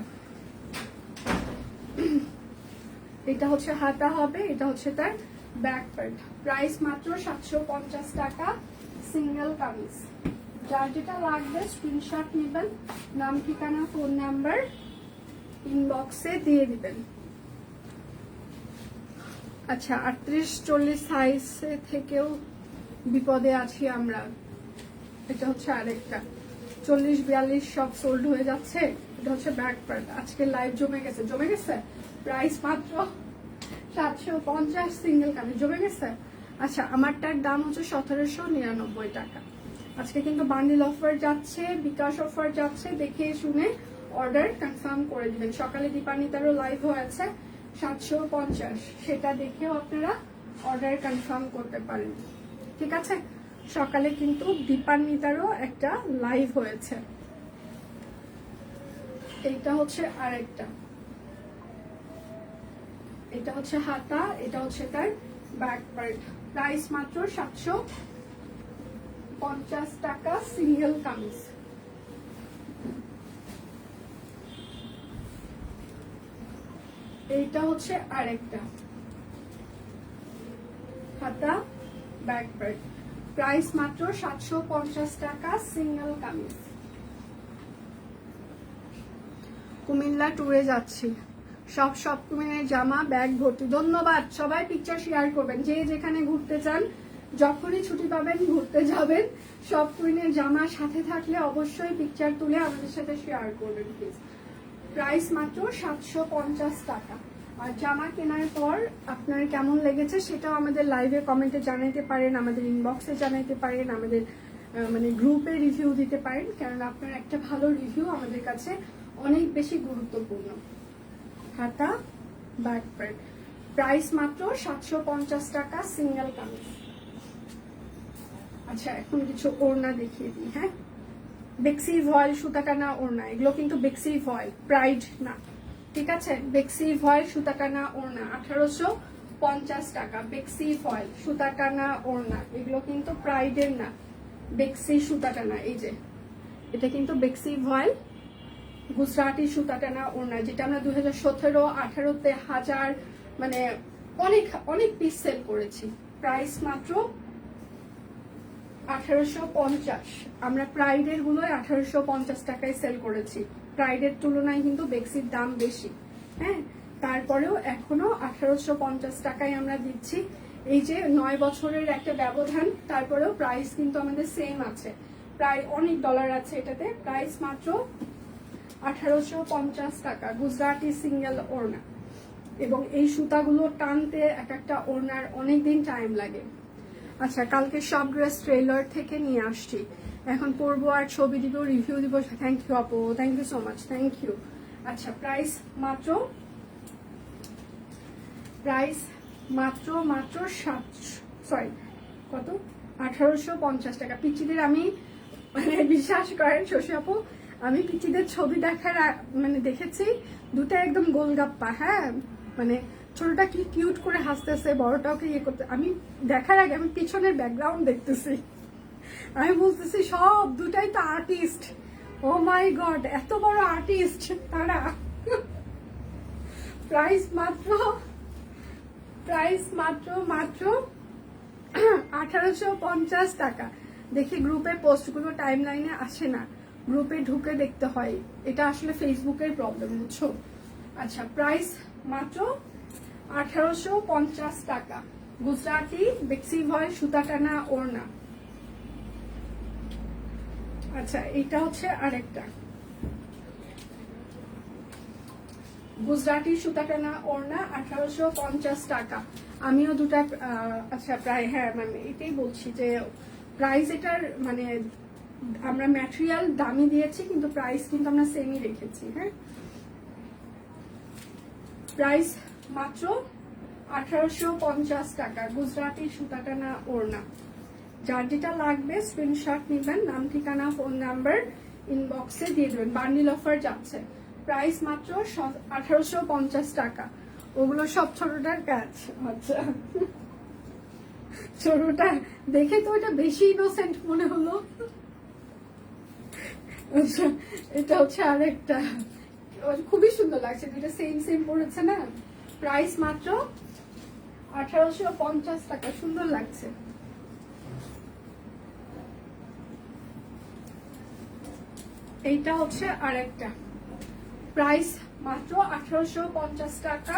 এটা হচ্ছে হাতা হবে, এটা হচ্ছে তার ব্যাক পার্ট। প্রাইস মাত্র 750 টাকা, সিঙ্গেল কামিজ। যার যেটা লাগবে স্ক্রিনশট নেবেন, নাম ঠিকানা ফোন নাম্বার ইনবক্সে দিয়ে দিবেন। আচ্ছা, 38-40 সাইজ থেকেও বিপদে আছি আমরা। এটা হচ্ছে আরেকটা 40-42 সব সোল্ড হয়ে যাচ্ছে। এটা হচ্ছে ব্যাক পার্ট। আজকে লাইভ জমে গেছে। প্রাইস মাত্র 750, সিঙ্গেল কামিজ। জমে গেছে। আচ্ছা, আমারটার দাম হচ্ছে 1799 টাকা। আজকে কিন্তু বান্ডিল অফার যাচ্ছে, বিকাশ অফার যাচ্ছে, দেখে শুনে অর্ডার কনফার্ম করে দিবেন। সকালে দীপান্বিতারও লাইভ হয়েছে 750, সেটা দেখেও আপনারা অর্ডার কনফার্ম করতে পারেন। ঠিক আছে, সকালে কিন্তু দীপান্বিতারও একটা লাইভ হয়েছে। এইটা হচ্ছে আরেকটা, এটা হচ্ছে হাতা, এটা হচ্ছে তার ব্যাক পার্ট। প্রাইস মাত্র 750 টাকা, সিঙ্গেল কামিজ। এইটা হচ্ছে আরেকটা হাতা, ব্যাক পার্ট। প্রাইস মাত্র 750 টাকা, সিঙ্গেল কামিজ। কুমিল্লা ট্যুরে যাচ্ছি, সব কুমিনের জামা ব্যাগ ভর্তি। ধন্যবাদ, সবাই পিকচার শেয়ার করবেন। যে যেখানে ঘুরতে চান, যখনই ছুটি পাবেন ঘুরতে যাবেন, সব কুমিনের জামা সাথে থাকলে অবশ্যই পিকচার তুলে আমাদের সাথে শেয়ার করবেন প্লিজ। প্রাইস মাত্র 750 টাকা। আর জামা কেনার পর আপনার কেমন লেগেছে সেটাও আমাদের লাইভে কমেন্টে জানাইতে পারেন, আমাদের ইনবক্সে জানাইতে পারেন, আমাদের মানে গ্রুপে রিভিউ দিতে পারেন, কারণ আপনার একটা ভালো রিভিউ আমাদের কাছে অনেক বেশি গুরুত্বপূর্ণ। হাতা, ব্যাক পার্ট। প্রাইস মাত্র 750 টাকা, সিঙ্গেল কামিজ। আচ্ছা, এখন কিছু ওড়না দেখিয়ে দিই। হ্যাঁ, বেক্সি ভয়েল সুতাকানা ওড়না, এগুলো কিন্তু বেক্সি ভয়েল, প্রাইড না। ঠিক আছে, বেক্সি ভয়েল সুতাকানা ওড়না 1850 টাকা। বেক্সি ভয়েল সুতাকানা ওড়না, এগুলো কিন্তু প্রাইডের না, বেক্সি সুতাকানা। এই যে এটা কিন্তু বেক্সি ভয়েল গুজরাটি সুতাকানা ওড়না, যেটা আমরা 2017-18-তে 1000 মানে অনেক পিস সেল করেছি। প্রাইস মাত্র 1850। আমরা প্রাইডের গুলোয় 1850 টাকায় সেল করেছি। প্রাইডের তুলনায় কিন্তু বেক্সির দাম বেশি। হ্যাঁ, তারপরেও এখনো 1850 টাকায় আমরা দিচ্ছি। এই যে 9 বছরের একটা ব্যবধান, তারপরেও প্রাইস কিন্তু আমাদের সেম আছে, প্রায় অনেক ডলার আছে এটাতে। প্রাইস মাত্র 1850 টাকা, গুজরাটি সিঙ্গেল ওড়না। এবং এই সুতাগুলো টানতে এক একটা ওড়নার অনেকদিন টাইম লাগে। আচ্ছা, কালকে সব ড্রেস ট্রেলার থেকে নিয়ে আসছি, এখন পরবো আর ছবি দিব, রিভিউ দিব। থ্যাংক ইউ আপু, thank you so much, thank you. আচ্ছা, প্রাইস মাত্র 1850 টাকা। পিচিদের আমি মানে বিশ্বাস করেন শশী আপু, আমি পিচিদের ছবি দেখার মানে দেখেছি দুটো একদম গোলগাপ্পা। হ্যাঁ, মানে ছোটটা কি কিউট করে হাসতেছে, বড়টাকে ইয়ে করতে। আমি দেখার আগে আমি পিছনের ব্যাকগ্রাউন্ড দেখতেছি, আমি বলতেছি সব দুটাই তো আর্টিস্ট। ও মাই গড, এত বড় আর্টিস্ট তারা। প্রাইস মাত্র 1850 টাকা। দেখি গ্রুপে পোস্টগুলো টাইম লাইনে আসে না, গ্রুপে ঢুকে দেখতে হয়, এটা আসলে ফেসবুকের প্রবলেম, বুঝছো। আচ্ছা, প্রাইস মাত্র 1850 টাকা, গুজরাটি বেক্সি ভয়েল সুতাটানা ওড়না। আচ্ছা, এটা হচ্ছে আরেকটা গুজরাটি সুতাটানা ওড়না 1850 টাকা। আমিও দুটা আচ্ছা প্রায়, হ্যাঁ ম্যাম এটাই বলছি যে প্রাইস এটার মানে আমরা ম্যাটেরিয়াল দামি দিয়েছি কিন্তু প্রাইস কিন্তু আমরা সেমই রেখেছি। হ্যাঁ, প্রাইস মাত্র 1850 টাকা, গুজরাটি সুতাটানা ওড়না। যার যেটা লাগবে স্ক্রিনশট নেবেন, নাম ঠিকানা ফোন নাম্বার ইনবক্সে দিয়ে দেবেন। বান্ডিল অফার যাচ্ছে, প্রাইস মাত্র 1850 টাকা। ওগুলো সব ছোটটার কাজ। আচ্ছা, ছোটটা দেখে তো এটা বেশি ইনোসেন্ট মনে হলো। আচ্ছা, এটা হচ্ছে আরেকটা, খুবই সুন্দর লাগছে, দুইটা সেম সেম পড়েছে না। প্রাইস মাত্র 1850 টাকা, সুন্দর লাগছে। এইটা হচ্ছে আরেকটা, প্রাইস মাত্র 1850 টাকা,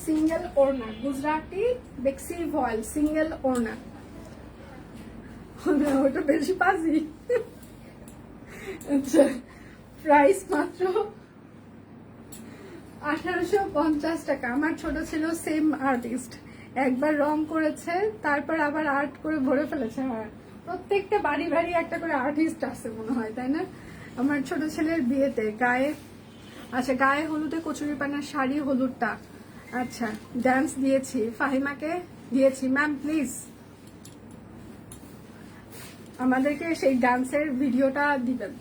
সিঙ্গেল ওড়না, গুজরাটি বেক্সি ভয়েল সিঙ্গেল ওড়না। ওটা বেশি পাজি। আচ্ছা, প্রাইস মাত্র 1850 টাকা। আমার ছোট ছিল সেম আর্টিস্ট, একবার রং করেছে, তারপর আবার আর্ট করে ভরে ফেলেছে। হ্যাঁ, প্রত্যেকটা বাড়ি বাড়ি একটা করে আর্টিস্ট আছে মনে হয়, তাই না? আমার ছোট ছেলের বিয়েতে গায়ে, আচ্ছা গায়ে হলুদে কচুরি পানার শাড়ি হলুদটা, আচ্ছা ডান্স দিয়েছি, ফাহিমাকে দিয়েছি। ম্যাম প্লিজ আমাদেরকে সেই ডান্সের ভিডিওটা দিবেন,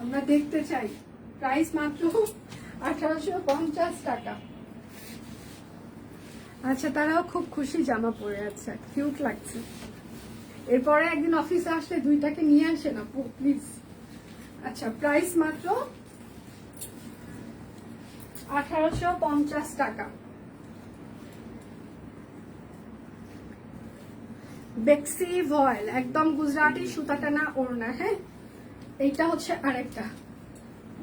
আমরা দেখতে চাই। প্রাইস মাত্র 1850 টাকা। আচ্ছা, তারাও খুব খুশি, জামা পরে আছে, কিউট লাগছে। এরপরে একদিন অফিসে আসলে দুইটাকে নিয়ে আসেন আপু প্লিজ। আচ্ছা, প্রাইস মাত্র 1850 টাকা। বেক্সি ভয়েল, একদম গুজরাটি সুতা টানা ওড়না। হ্যাঁ, এইটা হচ্ছে আরেকটা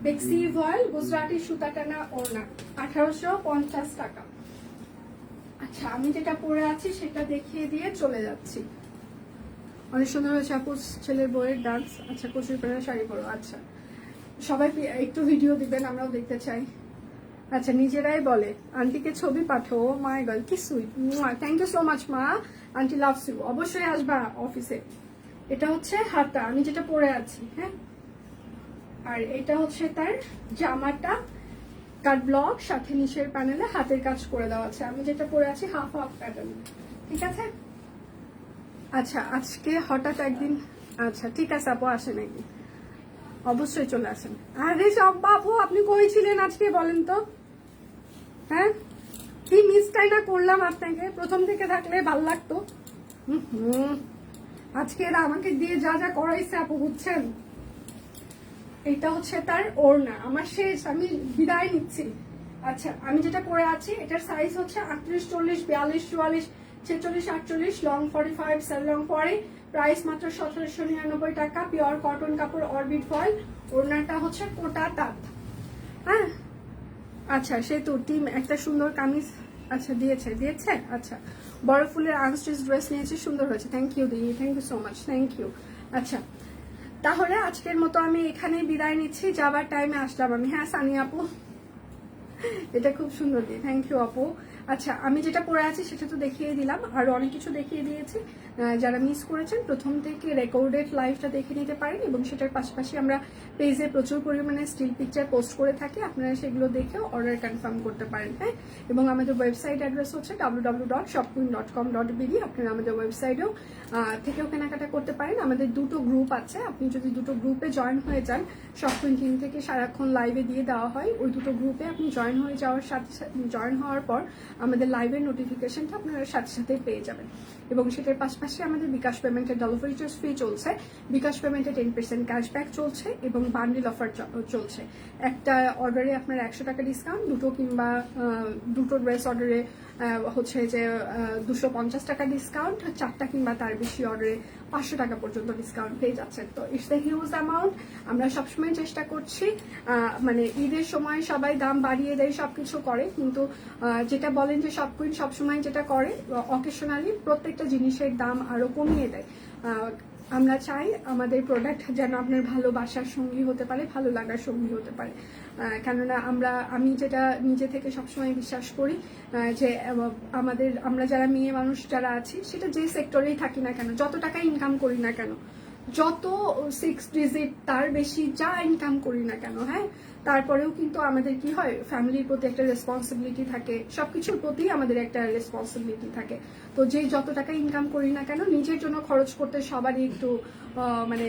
বেক্সি ভয়েল গুজরাটি সুতা টানা ওড়না, 1850 টাকা। আচ্ছা, আমি যেটা পরে আছি সেটা দেখিয়ে দিয়ে চলে যাচ্ছি। অনেক সুন্দর হয়েছে আপু, ছেলের বইয়ের ডান্স। আচ্ছা, কচুরি পানার শাড়ি পরো। আচ্ছা, সবাই একটু ভিডিও দিবেন, আমরাও দেখতে চাই। আচ্ছা, নিজেরাই বলে আন্টিকে ছবি পাঠো। মাই গড, কি sweet, thank you so much মা, আন্টি লাভস ইউ। অবশ্যই আসবা অফিসে। এটা হচ্ছে হাতা, আমি যেটা পরে আছি। হ্যাঁ, আর এটা হচ্ছে তার জামাটা, কাট ব্লক, সাথে নিচের প্যানেলে হাতের কাজ করে দেওয়া আছে। আমি যেটা পরে আছি হাফ হাফ প্যাটার্ন, ঠিক আছে? আচ্ছা, আজকে হঠাৎ একদিন, আচ্ছা ঠিক আছে আপু, আসেন একদিন, অবশ্যই চলে আসেন। আরে সব বাবু, আপনি কই ছিলেন আজকে বলেন তো? হ্যাঁ, কি মিসটাই না করলাম আপনাকে, প্রথম থেকে থাকলে ভাল লাগতো। আজকে এরা আমাকে দিয়ে যা যা করাইছে আপু, বুঝছেন? এটা হচ্ছে তার ওড়না, আমার শেষ, আমি বিদায় নিচ্ছি। আচ্ছা, আমি যেটা পরে আছি এটার সাইজ হচ্ছে 38, 40, 42, 44, 46, 48, লং 45, সেল লং পরে। প্রাইস মাত্র 1799 টাকা, পিওর কটন কাপড়, অরবিট ফয়েল। ওড়নাটা হচ্ছে কোটা তাঁত। হ্যাঁ, আচ্ছা সে তো টিম একটা সুন্দর কামিজ, আচ্ছা দিয়েছে। আচ্ছা, বড় ফুলের আনস্টিচ ড্রেস নিয়েছি, সুন্দর হয়েছে, থ্যাংক ইউ দিদি, thank you so much, thank you. আচ্ছা, তাহলে আজকের মতো আমি এখানেই বিদায় নিচ্ছি, যাবার টাইমে আসলাম আমি। হ্যাঁ সানি আপু, এটা খুব সুন্দর দিয়ে, থ্যাংক ইউ আপু। আচ্ছা, আমি যেটা পরে আছি সেটা তো দেখিয়ে দিলাম, আরো অনেক কিছু দেখিয়ে দিয়েছি। যারা মিস করেছেন প্রথম থেকে রেকর্ডেড লাইভটা দেখে নিতে পারেন, এবং সেটার পাশাপাশি আমরা পেজে প্রচুর পরিমাণে স্টিল পিকচার পোস্ট করে থাকি, আপনারা সেগুলো দেখেও অর্ডার কনফার্ম করতে পারেন। হ্যাঁ, এবং আমাদের ওয়েবসাইট অ্যাড্রেস হচ্ছে www.shopqueen.com.bd। আপনারা আমাদের ওয়েবসাইটেও থেকেও কেনাকাটা করতে পারেন। আমাদের দুটো গ্রুপ আছে, আপনি যদি দুটো গ্রুপে জয়েন হয়ে যান, শপকুইন টিম থেকে সারাক্ষণ লাইভে দিয়ে দেওয়া হয়, ওই দুটো গ্রুপে আপনি জয়েন হয়ে যাওয়ার সাথে জয়েন হওয়ার পর আমাদের লাইভের নোটিফিকেশনটা আপনারা সাথে সাথে পেয়ে যাবেন। এবং সেটার পাশাপাশি আমাদের বিকাশ পেমেন্টের ডেলিভারি চার্জ ফ্রি চলছে, বিকাশ পেমেন্টে 10% ক্যাশব্যাক চলছে, এবং বান্ডিল অফার চলছে। একটা অর্ডারে আপনার 100 টাকা ডিসকাউন্ট, দুটো কিংবা দুটো ড্রেস অর্ডারে হচ্ছে যে 250 টাকা ডিসকাউন্ট, 4টা কিংবা তার বেশি অর্ডারে 500 টাকা পর্যন্ত ডিসকাউন্ট পেয়ে যাচ্ছেন। তো ইটস এ হিউজ অ্যামাউন্ট। আমরা সবসময় চেষ্টা করছি, মানে ঈদের সময় সবাই দাম বাড়িয়ে দেয়, সবকিছু করে, কিন্তু যেটা বলেন যে শপকুইন সবসময় যেটা করে, অকেশনালি প্রত্যেকটা জিনিসের দাম আরো কমিয়ে দেয়। আমরা চাই আমাদের প্রোডাক্ট যেন আপনার ভালোবাসার সঙ্গী হতে পারে, ভালো লাগার সঙ্গী হতে পারে। কেননা আমি যেটা নিজে থেকে সবসময় বিশ্বাস করি, যে আমরা যারা মেয়ে মানুষ যারা আছি, সেটা যে সেক্টরেই থাকি না কেন, যত টাকা ইনকাম করি না কেন, যত 6 ডিজিট তার বেশি যা ইনকাম করি না কেন, হ্যাঁ, তারপরেও কিন্তু আমাদের কি হয়, ফ্যামিলির প্রতি একটা রেসপন্সিবিলিটি থাকে, সবকিছুর প্রতি আমাদের একটা রেসপন্সিবিলিটি থাকে। তো যে যত টাকা ইনকাম করি না কেন, নিজের জন্য খরচ করতে সবারই একটু মানে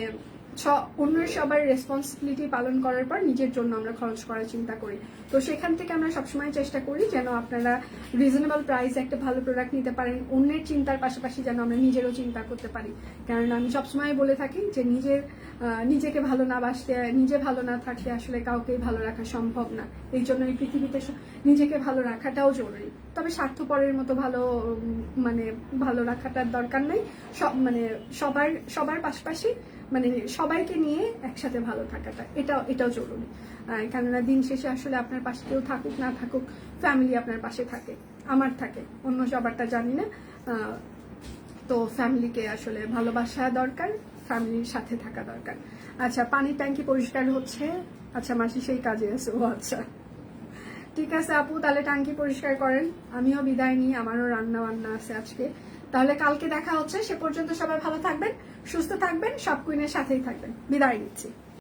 অন্যের সবার রেসপন্সিবিলিটি পালন করার পর নিজের জন্য আমরা খরচ করার চিন্তা করি। তো সেখান থেকে আমরা সবসময় চেষ্টা করি যেন আপনারা রিজনেবল প্রাইসে একটা ভালো প্রোডাক্ট নিতে পারেন, অন্যের চিন্তার পাশাপাশি যেন আমরা নিজেরও চিন্তা করতে পারি। কারণ আমি সবসময় বলে থাকি যে নিজেকে ভালো না বাসতে, নিজে ভালো না থাকলে আসলে কাউকেই ভালো রাখা সম্ভব না। এই জন্য এই পৃথিবীতে নিজেকে ভালো রাখাটাও জরুরি। তবে স্বার্থপরের মতো ভালো রাখাটার দরকার নেই। সবার পাশাপাশি সবাইকে নিয়ে একসাথে ভালো থাকাটা এটাও জরুরি। কেননা দিন শেষে আসলে আপনার পাশে কেউ থাকুক না থাকুক, ফ্যামিলি আপনার পাশে থাকে, আমার থাকে, অন্য সবারটা জানি না। তো ফ্যামিলিকে আসলে ভালোবাসা দরকার, ফ্যামিলির সাথে থাকা দরকার। আচ্ছা, পানির ট্যাঙ্কি পরিষ্কার হচ্ছে। আচ্ছা, মাসি সেই কাজে আছে। ও আচ্ছা, ঠিক আছে আপু, তাহলে ট্যাঙ্কি পরিষ্কার করেন। আমিও বিদায় নিই, আমারও রান্না বান্না আছে আজকে। তাহলে কালকে দেখা হচ্ছে। সে পর্যন্ত সবাই ভালো থাকবেন, সুস্থ থাকবেন, সব কুইনের সাথেই থাকবেন। বিদায় নিচ্ছি।